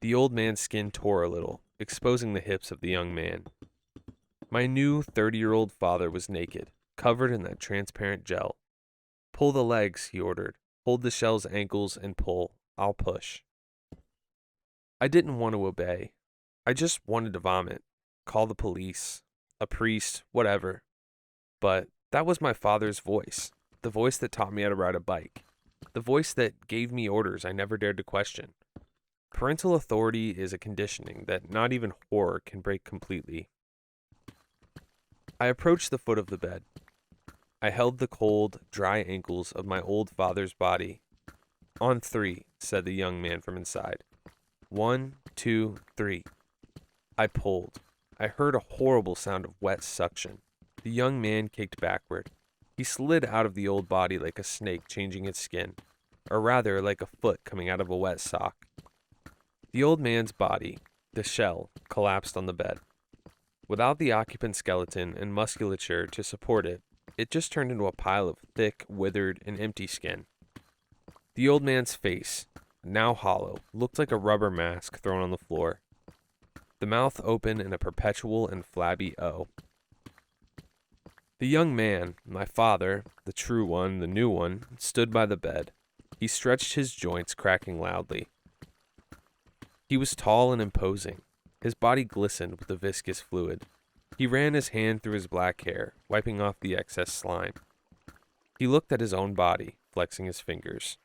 The old man's skin tore a little, exposing the hips of the young man. My new 30-year-old father was naked, covered in that transparent gel. "Pull the legs," he ordered. "Hold the shell's ankles and pull. I'll push." I didn't want to obey. I just wanted to vomit, call the police, a priest, whatever. But that was my father's voice, the voice that taught me how to ride a bike, the voice that gave me orders I never dared to question. Parental authority is a conditioning that not even horror can break completely. I approached the foot of the bed. I held the cold, dry ankles of my old father's body. "On 3, said the young man from inside. 1, 2, 3. I pulled. I heard a horrible sound of wet suction. The young man kicked backward. He slid out of the old body like a snake changing its skin, or rather like a foot coming out of a wet sock. The old man's body, the shell, collapsed on the bed. Without the occupant's skeleton and musculature to support it, it just turned into a pile of thick, withered, and empty skin. The old man's face, now hollow, looked like a rubber mask thrown on the floor. The mouth open in a perpetual and flabby O. The young man, my father, the true one, the new one, stood by the bed. He stretched his joints, cracking loudly. He was tall and imposing. His body glistened with the viscous fluid. He ran his hand through his black hair, wiping off the excess slime. He looked at his own body, flexing his fingers.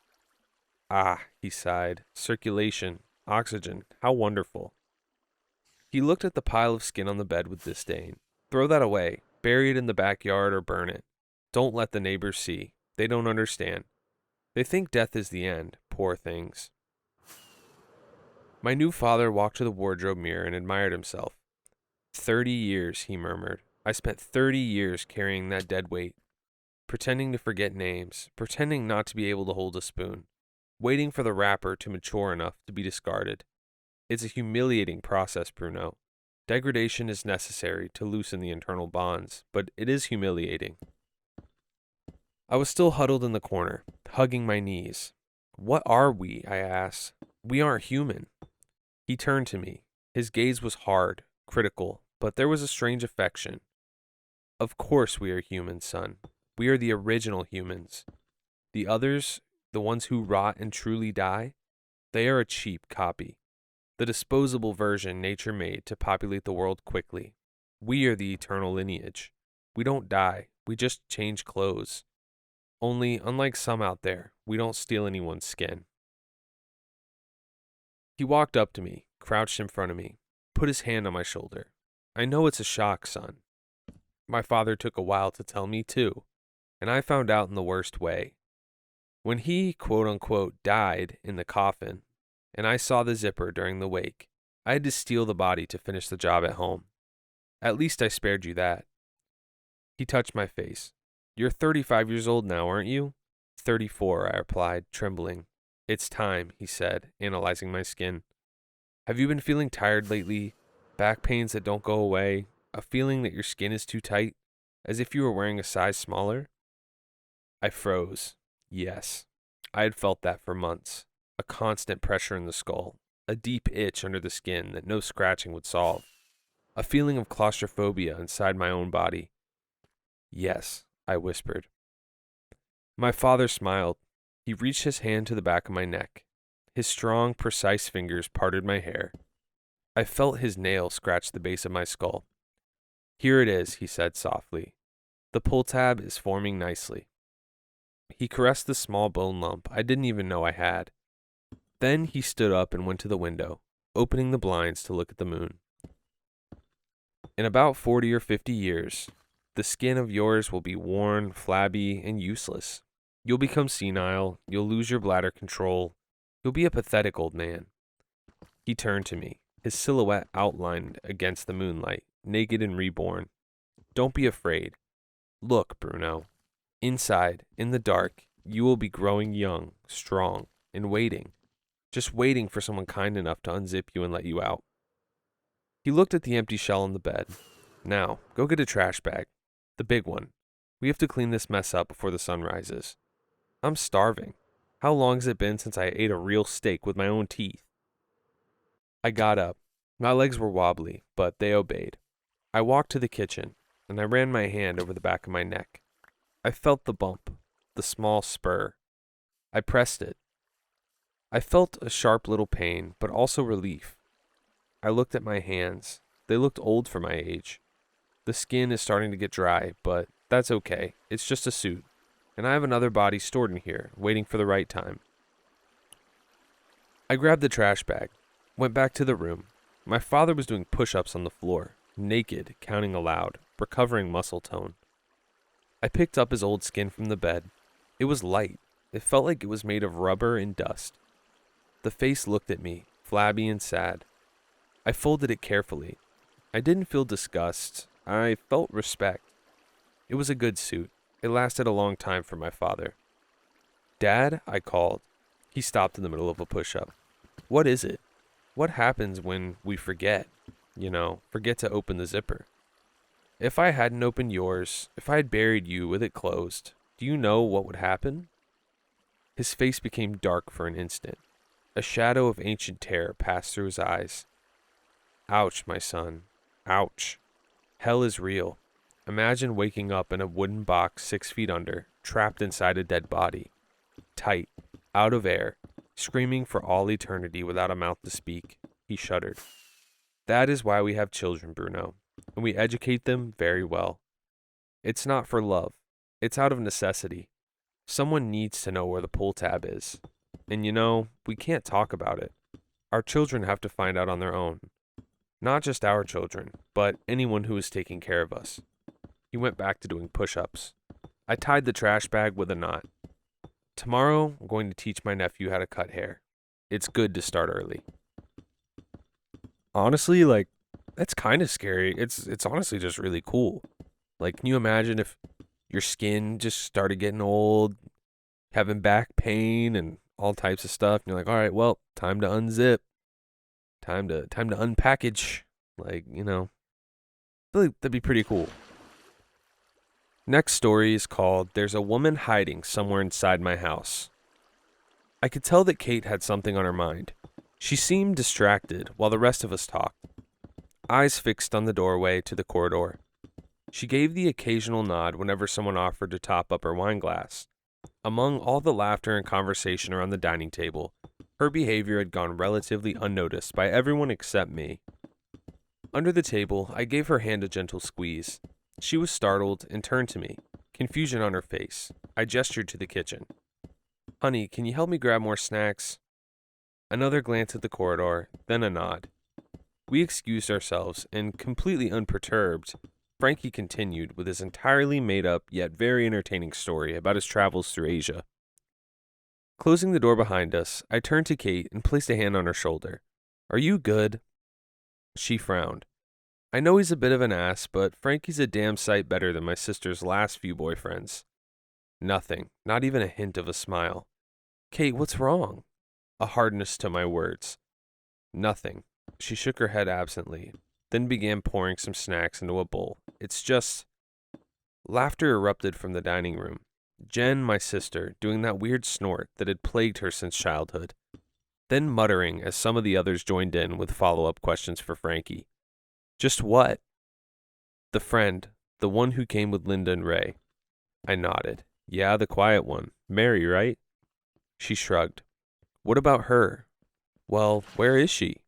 "Ah," he sighed. "Circulation, oxygen, how wonderful." He looked at the pile of skin on the bed with disdain. "Throw that away. Bury it in the backyard or burn it. Don't let the neighbors see. They don't understand. They think death is the end, poor things. My new father walked to the wardrobe mirror and admired himself. 30 years, he murmured. I spent 30 years carrying that dead weight, pretending to forget names, pretending not to be able to hold a spoon, waiting for the wrapper to mature enough to be discarded. It's a humiliating process, Bruno. Degradation is necessary to loosen the internal bonds, but it is humiliating. I was still huddled in the corner, hugging my knees. What are we? I asked. We aren't human. He turned to me. His gaze was hard, critical, but there was a strange affection. Of course we are humans, son. We are the original humans. The others, the ones who rot and truly die, they are a cheap copy. The disposable version nature made to populate the world quickly. We are the eternal lineage. We don't die, we just change clothes. Only, unlike some out there, we don't steal anyone's skin. He walked up to me, crouched in front of me, put his hand on my shoulder. I know it's a shock, son. My father took a while to tell me, too, and I found out in the worst way. When he, quote-unquote, died in the coffin, and I saw the zipper during the wake, I had to steal the body to finish the job at home. At least I spared you that. He touched my face. You're 35 years old now, aren't you? 34, I replied, trembling. It's time, he said, analyzing my skin. Have you been feeling tired lately? Back pains that don't go away? A feeling that your skin is too tight? As if you were wearing a size smaller? I froze. Yes. I had felt that for months. A constant pressure in the skull. A deep itch under the skin that no scratching would solve. A feeling of claustrophobia inside my own body. Yes, I whispered. My father smiled. He reached his hand to the back of my neck. His strong, precise fingers parted my hair. I felt his nail scratch the base of my skull. Here it is, he said softly. The pull tab is forming nicely. He caressed the small bone lump I didn't even know I had. Then he stood up and went to the window, opening the blinds to look at the moon. In about 40 or 50 years, the skin of yours will be worn, flabby, and useless. You'll become senile, you'll lose your bladder control, you'll be a pathetic old man. He turned to me, his silhouette outlined against the moonlight, naked and reborn. Don't be afraid. Look, Bruno. Inside, in the dark, you will be growing young, strong, and waiting. Just waiting for someone kind enough to unzip you and let you out. He looked at the empty shell on the bed. Now, go get a trash bag. The big one. We have to clean this mess up before the sun rises. I'm starving. How long has it been since I ate a real steak with my own teeth? I got up. My legs were wobbly, but they obeyed. I walked to the kitchen, and I ran my hand over the back of my neck. I felt the bump, the small spur. I pressed it. I felt a sharp little pain, but also relief. I looked at my hands. They looked old for my age. The skin is starting to get dry, but that's okay. It's just a suit. And I have another body stored in here, waiting for the right time. I grabbed the trash bag, went back to the room. My father was doing push-ups on the floor, naked, counting aloud, recovering muscle tone. I picked up his old skin from the bed. It was light. It felt like it was made of rubber and dust. The face looked at me, flabby and sad. I folded it carefully. I didn't feel disgust. I felt respect. It was a good suit. It lasted a long time for my father. Dad, I called. He stopped in the middle of a push-up. What is it? What happens when we forget? Forget to open the zipper. If I hadn't opened yours, if I had buried you with it closed, do you know what would happen? His face became dark for an instant. A shadow of ancient terror passed through his eyes. Ouch, my son. Ouch. Hell is real. Imagine waking up in a wooden box 6 feet under, trapped inside a dead body. Tight, out of air, screaming for all eternity without a mouth to speak. He shuddered. That is why we have children, Bruno, and we educate them very well. It's not for love. It's out of necessity. Someone needs to know where the pull tab is. And we can't talk about it. Our children have to find out on their own. Not just our children, but anyone who is taking care of us. He went back to doing push-ups. I tied the trash bag with a knot. Tomorrow, I'm going to teach my nephew how to cut hair. It's good to start early. Honestly, like, that's kind of scary. It's honestly just really cool. Like, can you imagine if your skin just started getting old, having back pain and all types of stuff, and you're like, all right, well, time to unzip, time to unpackage. Like, I feel like that'd be pretty cool. Next story is called There's a Woman Hiding Somewhere Inside My House. I could tell that Kate had something on her mind. She seemed distracted while the rest of us talked, eyes fixed on the doorway to the corridor. She gave the occasional nod whenever someone offered to top up her wine glass. Among all the laughter and conversation around the dining table, her behavior had gone relatively unnoticed by everyone except me. Under the table, I gave her hand a gentle squeeze. She was startled and turned to me, confusion on her face. I gestured to the kitchen. Honey, can you help me grab more snacks? Another glance at the corridor, then a nod. We excused ourselves, and completely unperturbed, Frankie continued with his entirely made-up yet very entertaining story about his travels through Asia. Closing the door behind us, I turned to Kate and placed a hand on her shoulder. Are you good? She frowned. I know he's a bit of an ass, but Frankie's a damn sight better than my sister's last few boyfriends. Nothing, not even a hint of a smile. Kate, what's wrong? A hardness to my words. Nothing. She shook her head absently, then began pouring some snacks into a bowl. It's just... Laughter erupted from the dining room. Jen, my sister, doing that weird snort that had plagued her since childhood. Then muttering as some of the others joined in with follow-up questions for Frankie. Just what? The friend, the one who came with Linda and Ray. I nodded. Yeah, the quiet one. Mary, right? She shrugged. What about her? Well, where is she?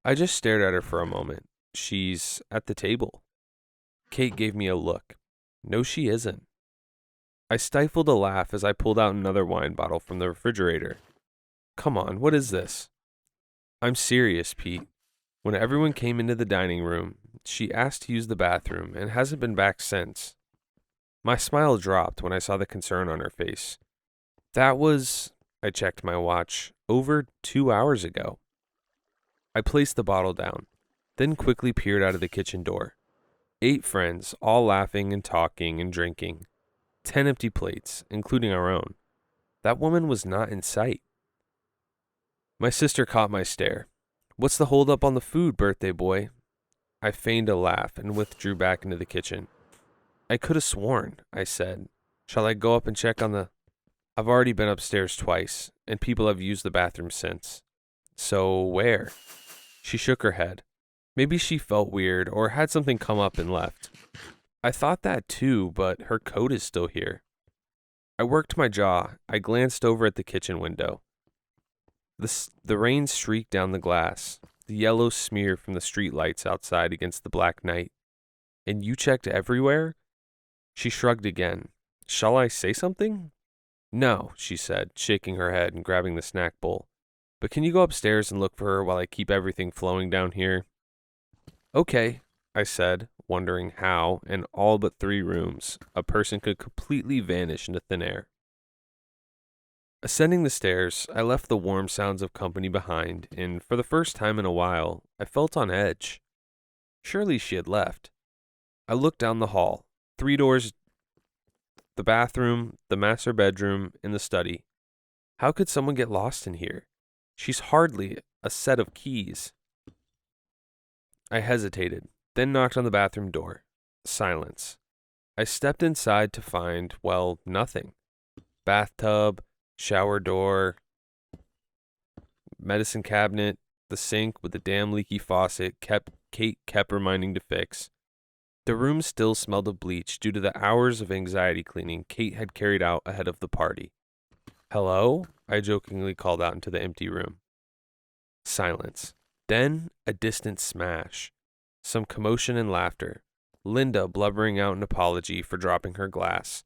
I just stared at her for a moment. She's at the table. Kate gave me a look. No, she isn't. I stifled a laugh as I pulled out another wine bottle from the refrigerator. Come on, what is this? I'm serious, Pete. When everyone came into the dining room, she asked to use the bathroom and hasn't been back since. My smile dropped when I saw the concern on her face. That was, I checked my watch, over 2 hours ago. I placed the bottle down, then quickly peered out of the kitchen door. 8 friends, all laughing and talking and drinking. 10 empty plates, including our own. That woman was not in sight. My sister caught my stare. What's the hold up on the food, birthday boy? I feigned a laugh and withdrew back into the kitchen. I could have sworn, I said. Shall I go up and check on the... I've already been upstairs twice, and people have used the bathroom since. So where? She shook her head. Maybe she felt weird or had something come up and left. I thought that too, but her coat is still here. I worked my jaw. I glanced over at the kitchen window. The rain streaked down the glass, the yellow smear from the street lights outside against the black night. And you checked everywhere? She shrugged again. Shall I say something? No, she said, shaking her head and grabbing the snack bowl. But can you go upstairs and look for her while I keep everything flowing down here? Okay, I said, wondering how, in all but 3 rooms, a person could completely vanish into thin air. Ascending the stairs, I left the warm sounds of company behind, and for the first time in a while, I felt on edge. Surely she had left. I looked down the hall, 3 doors, the bathroom, the master bedroom, and the study. How could someone get lost in here? She's hardly a set of keys. I hesitated, then knocked on the bathroom door. Silence. I stepped inside to find, well, nothing. Bathtub, shower door, medicine cabinet, the sink with the damn leaky faucet Kate kept reminding to fix. The room still smelled of bleach due to the hours of anxiety cleaning Kate had carried out ahead of the party. Hello? I jokingly called out into the empty room. Silence. Then a distant smash. Some commotion and laughter. Linda blubbering out an apology for dropping her glass.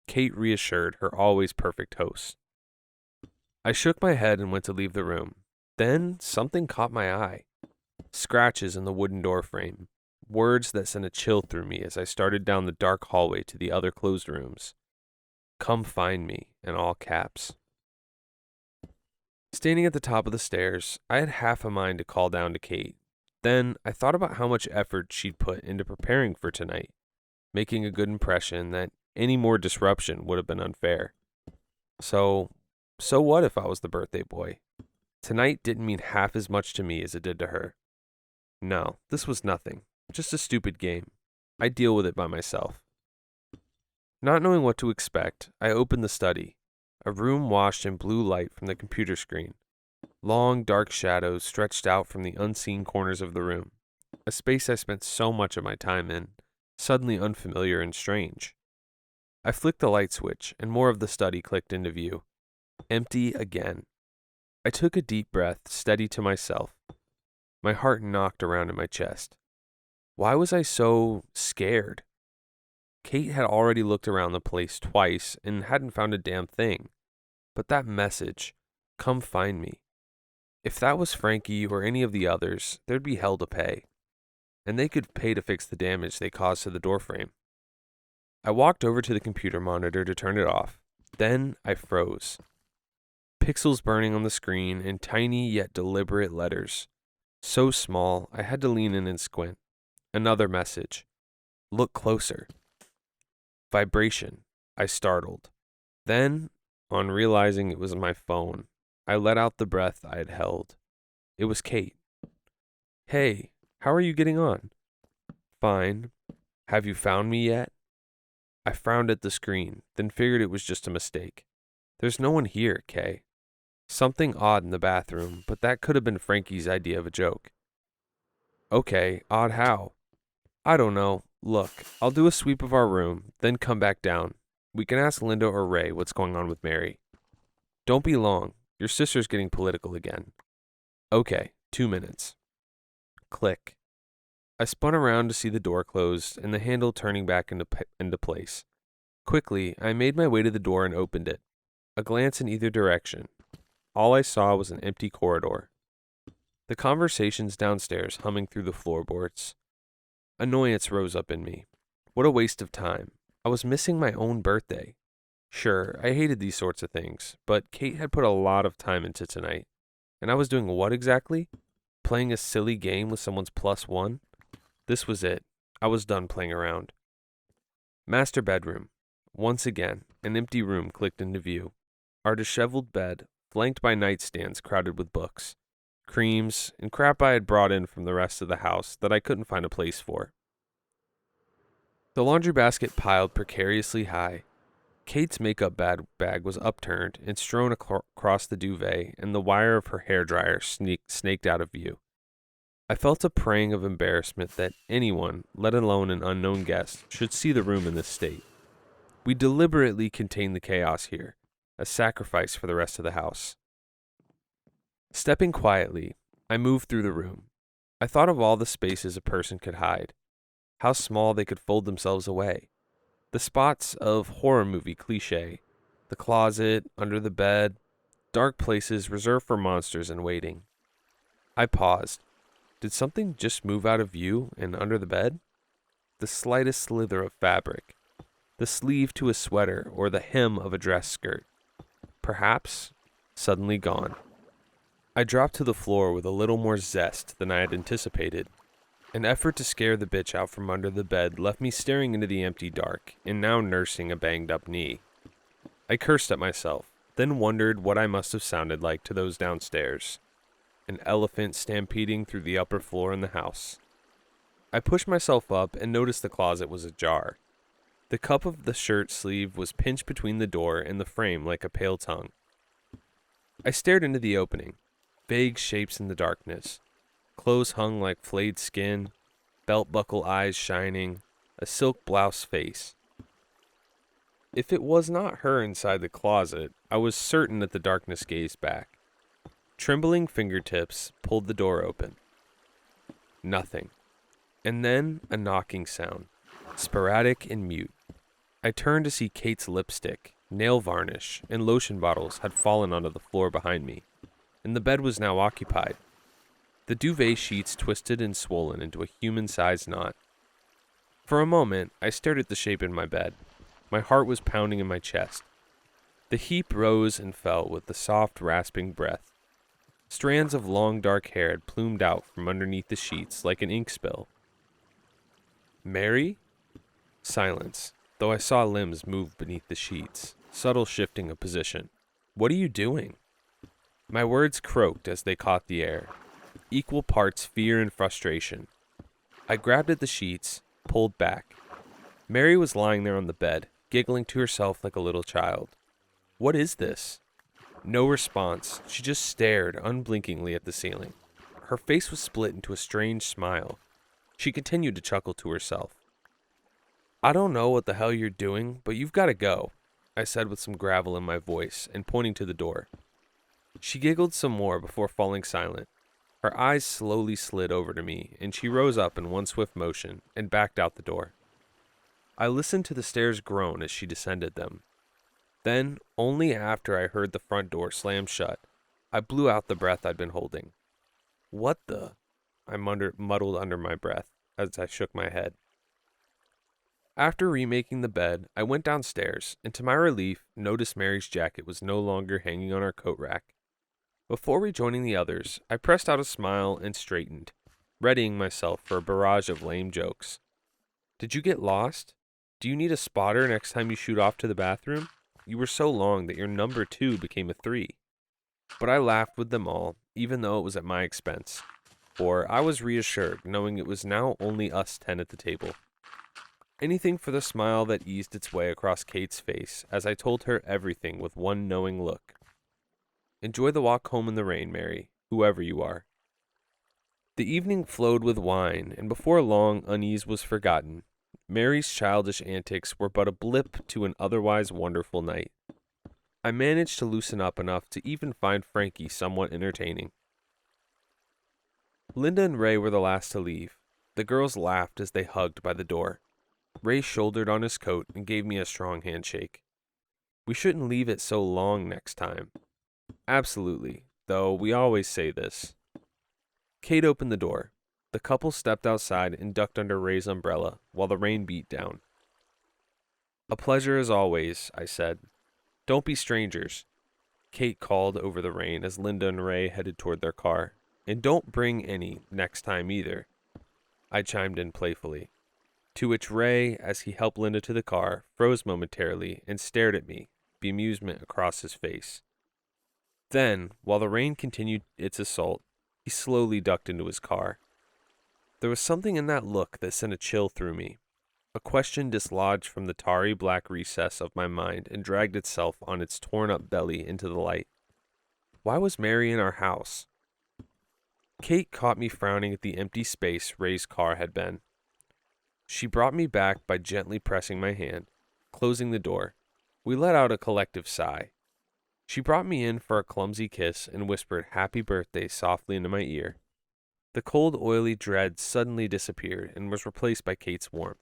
Kate reassured her always perfect host. I shook my head and went to leave the room. Then something caught my eye. Scratches in the wooden door frame. Words that sent a chill through me as I started down the dark hallway to the other closed rooms. "Come find me," in all caps. Standing at the top of the stairs, I had half a mind to call down to Kate. Then I thought about how much effort she'd put into preparing for tonight, making a good impression that any more disruption would have been unfair. So what if I was the birthday boy? Tonight didn't mean half as much to me as it did to her. No, this was nothing. Just a stupid game. I'd deal with it by myself. Not knowing what to expect, I opened the study, a room washed in blue light from the computer screen. Long, dark shadows stretched out from the unseen corners of the room, a space I spent so much of my time in, suddenly unfamiliar and strange. I flicked the light switch, and more of the study clicked into view. Empty again. I took a deep breath, steady to myself. My heart knocked around in my chest. Why was I so scared? Kate had already looked around the place twice and hadn't found a damn thing. But that message, "Come find me." If that was Frankie or any of the others, there'd be hell to pay. And they could pay to fix the damage they caused to the doorframe. I walked over to the computer monitor to turn it off. Then I froze. Pixels burning on the screen in tiny yet deliberate letters. So small, I had to lean in and squint. Another message. "Look closer." Vibration. I startled. Then, on realizing it was my phone, I let out the breath I had held. It was Kate. "Hey, how are you getting on?" "Fine. Have you found me yet?" I frowned at the screen, then figured it was just a mistake. "There's no one here, Kay." Something odd in the bathroom, but that could have been Frankie's idea of a joke. "Okay, odd how?" "I don't know. Look, I'll do a sweep of our room, then come back down. We can ask Linda or Ray what's going on with Mary." "Don't be long. Your sister's getting political again." "Okay, 2 minutes." Click. I spun around to see the door closed and the handle turning back into place. Quickly, I made my way to the door and opened it. A glance in either direction. All I saw was an empty corridor. The conversations downstairs humming through the floorboards. Annoyance rose up in me. What a waste of time. I was missing my own birthday. Sure, I hated these sorts of things, but Kate had put a lot of time into tonight. And I was doing what exactly? Playing a silly game with someone's +1? This was it. I was done playing around. Master bedroom. Once again, an empty room clicked into view. Our disheveled bed, flanked by nightstands crowded with books, creams, and crap I had brought in from the rest of the house that I couldn't find a place for. The laundry basket piled precariously high. Kate's makeup bag was upturned and strewn across the duvet, and the wire of her hairdryer snaked out of view. I felt a praying of embarrassment that anyone, let alone an unknown guest, should see the room in this state. We deliberately contained the chaos here, a sacrifice for the rest of the house. Stepping quietly, I moved through the room. I thought of all the spaces a person could hide, how small they could fold themselves away. The spots of horror movie cliché, the closet, under the bed, dark places reserved for monsters in waiting. I paused. Did something just move out of view and under the bed? The slightest slither of fabric, the sleeve to a sweater or the hem of a dress skirt. Perhaps suddenly gone. I dropped to the floor with a little more zest than I had anticipated. An effort to scare the bitch out from under the bed left me staring into the empty dark and now nursing a banged-up knee. I cursed at myself, then wondered what I must have sounded like to those downstairs. An elephant stampeding through the upper floor in the house. I pushed myself up and noticed the closet was ajar. The cup of the shirt sleeve was pinched between the door and the frame like a pale tongue. I stared into the opening. Vague shapes in the darkness. Clothes hung like flayed skin, belt buckle eyes shining, a silk blouse face. If it was not her inside the closet, I was certain that the darkness gazed back. Trembling fingertips pulled the door open. Nothing. And then a knocking sound, sporadic and mute. I turned to see Kate's lipstick, nail varnish, and lotion bottles had fallen onto the floor behind me, and the bed was now occupied. The duvet sheets twisted and swollen into a human-sized knot. For a moment, I stared at the shape in my bed. My heart was pounding in my chest. The heap rose and fell with the soft, rasping breath. Strands of long dark hair had plumed out from underneath the sheets like an ink spill. Mary? Silence, though I saw limbs move beneath the sheets, subtle shifting of position. What are you doing? My words croaked as they caught the air, equal parts fear and frustration. I grabbed at the sheets, pulled back. Mary was lying there on the bed, giggling to herself like a little child. What is this? No response. She just stared unblinkingly at the ceiling. Her face was split into a strange smile. She continued to chuckle to herself. I don't know what the hell you're doing, but you've got to go, I said with some gravel in my voice and pointing to the door. She giggled some more before falling silent. Her eyes slowly slid over to me, and she rose up in one swift motion and backed out the door. I listened to the stairs groan as she descended them. Then, only after I heard the front door slam shut, I blew out the breath I'd been holding. What the? I muddled under my breath as I shook my head. After remaking the bed, I went downstairs, and to my relief, noticed Mary's jacket was no longer hanging on our coat rack. Before rejoining the others, I pressed out a smile and straightened, readying myself for a barrage of lame jokes. Did you get lost? Do you need a spotter next time you shoot off to the bathroom? You were so long that your number 2 became a 3. But I laughed with them all, even though it was at my expense, for I was reassured knowing it was now only us 10 at the table. Anything for the smile that eased its way across Kate's face as I told her everything with one knowing look. Enjoy the walk home in the rain, Mary, whoever you are. The evening flowed with wine, and before long unease was forgotten. Mary's childish antics were but a blip to an otherwise wonderful night. I managed to loosen up enough to even find Frankie somewhat entertaining. Linda and Ray were the last to leave. The girls laughed as they hugged by the door. Ray shouldered on his coat and gave me a strong handshake. We shouldn't leave it so long next time. Absolutely, though we always say this. Kate opened the door. The couple stepped outside and ducked under Ray's umbrella while the rain beat down. A pleasure as always, I said. Don't be strangers, Kate called over the rain as Linda and Ray headed toward their car. And don't bring any next time either, I chimed in playfully. To which Ray, as he helped Linda to the car, froze momentarily and stared at me, bemusement across his face. Then, while the rain continued its assault, he slowly ducked into his car. There was something in that look that sent a chill through me. A question dislodged from the tarry black recess of my mind and dragged itself on its torn-up belly into the light. Why was Mary in our house? Kate caught me frowning at the empty space Ray's car had been. She brought me back by gently pressing my hand, closing the door. We let out a collective sigh. She brought me in for a clumsy kiss and whispered happy birthday softly into my ear. The cold, oily dread suddenly disappeared and was replaced by Kate's warmth.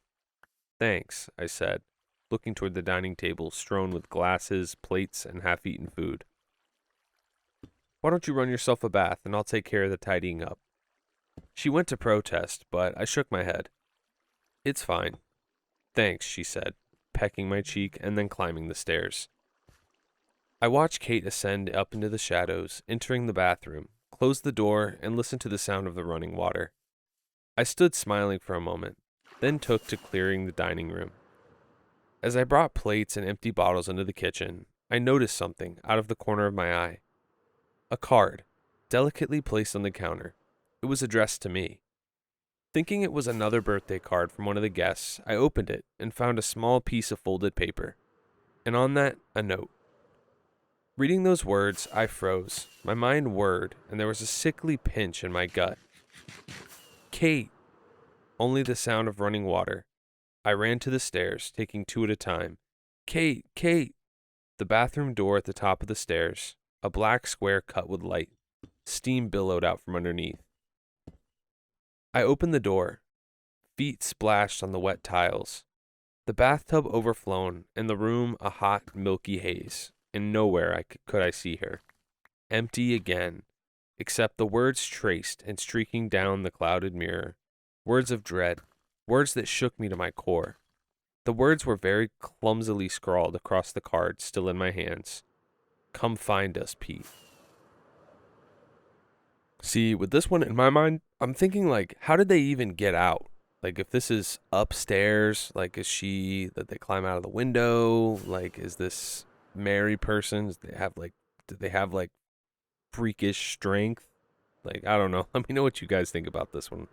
Thanks, I said, looking toward the dining table strewn with glasses, plates, and half-eaten food. Why don't you run yourself a bath and I'll take care of the tidying up? She went to protest, but I shook my head. It's fine. Thanks, she said, pecking my cheek and then climbing the stairs. I watched Kate ascend up into the shadows, entering the bathroom, closed the door, and listened to the sound of the running water. I stood smiling for a moment, then took to clearing the dining room. As I brought plates and empty bottles into the kitchen, I noticed something out of the corner of my eye. A card, delicately placed on the counter. It was addressed to me. Thinking it was another birthday card from one of the guests, I opened it and found a small piece of folded paper, and on that, a note. Reading those words, I froze. My mind whirred, and there was a sickly pinch in my gut. Kate! Only the sound of running water. I ran to the stairs, taking 2 at a time. Kate! Kate! The bathroom door at the top of the stairs, a black square cut with light. Steam billowed out from underneath. I opened the door. Feet splashed on the wet tiles. The bathtub overflown, and the room a hot, milky haze, and nowhere could I see her. Empty again, except the words traced and streaking down the clouded mirror. Words of dread, words that shook me to my core. The words were very clumsily scrawled across the card, still in my hands. Come find us, Pete. See, with this one in my mind, I'm thinking like, how did they even get out? Like, if this is upstairs, like, is she that they climb out of the window? Like, is this Mary person? Do they have like freakish strength? Like, I don't know. Let me know what you guys think about this one.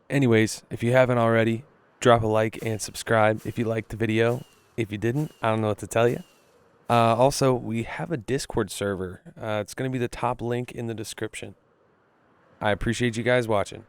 Anyways, if you haven't already, drop a like and subscribe if you liked the video. If you didn't, I don't know what to tell you. Also, we have a Discord server. It's going to be the top link in the description. I appreciate you guys watching.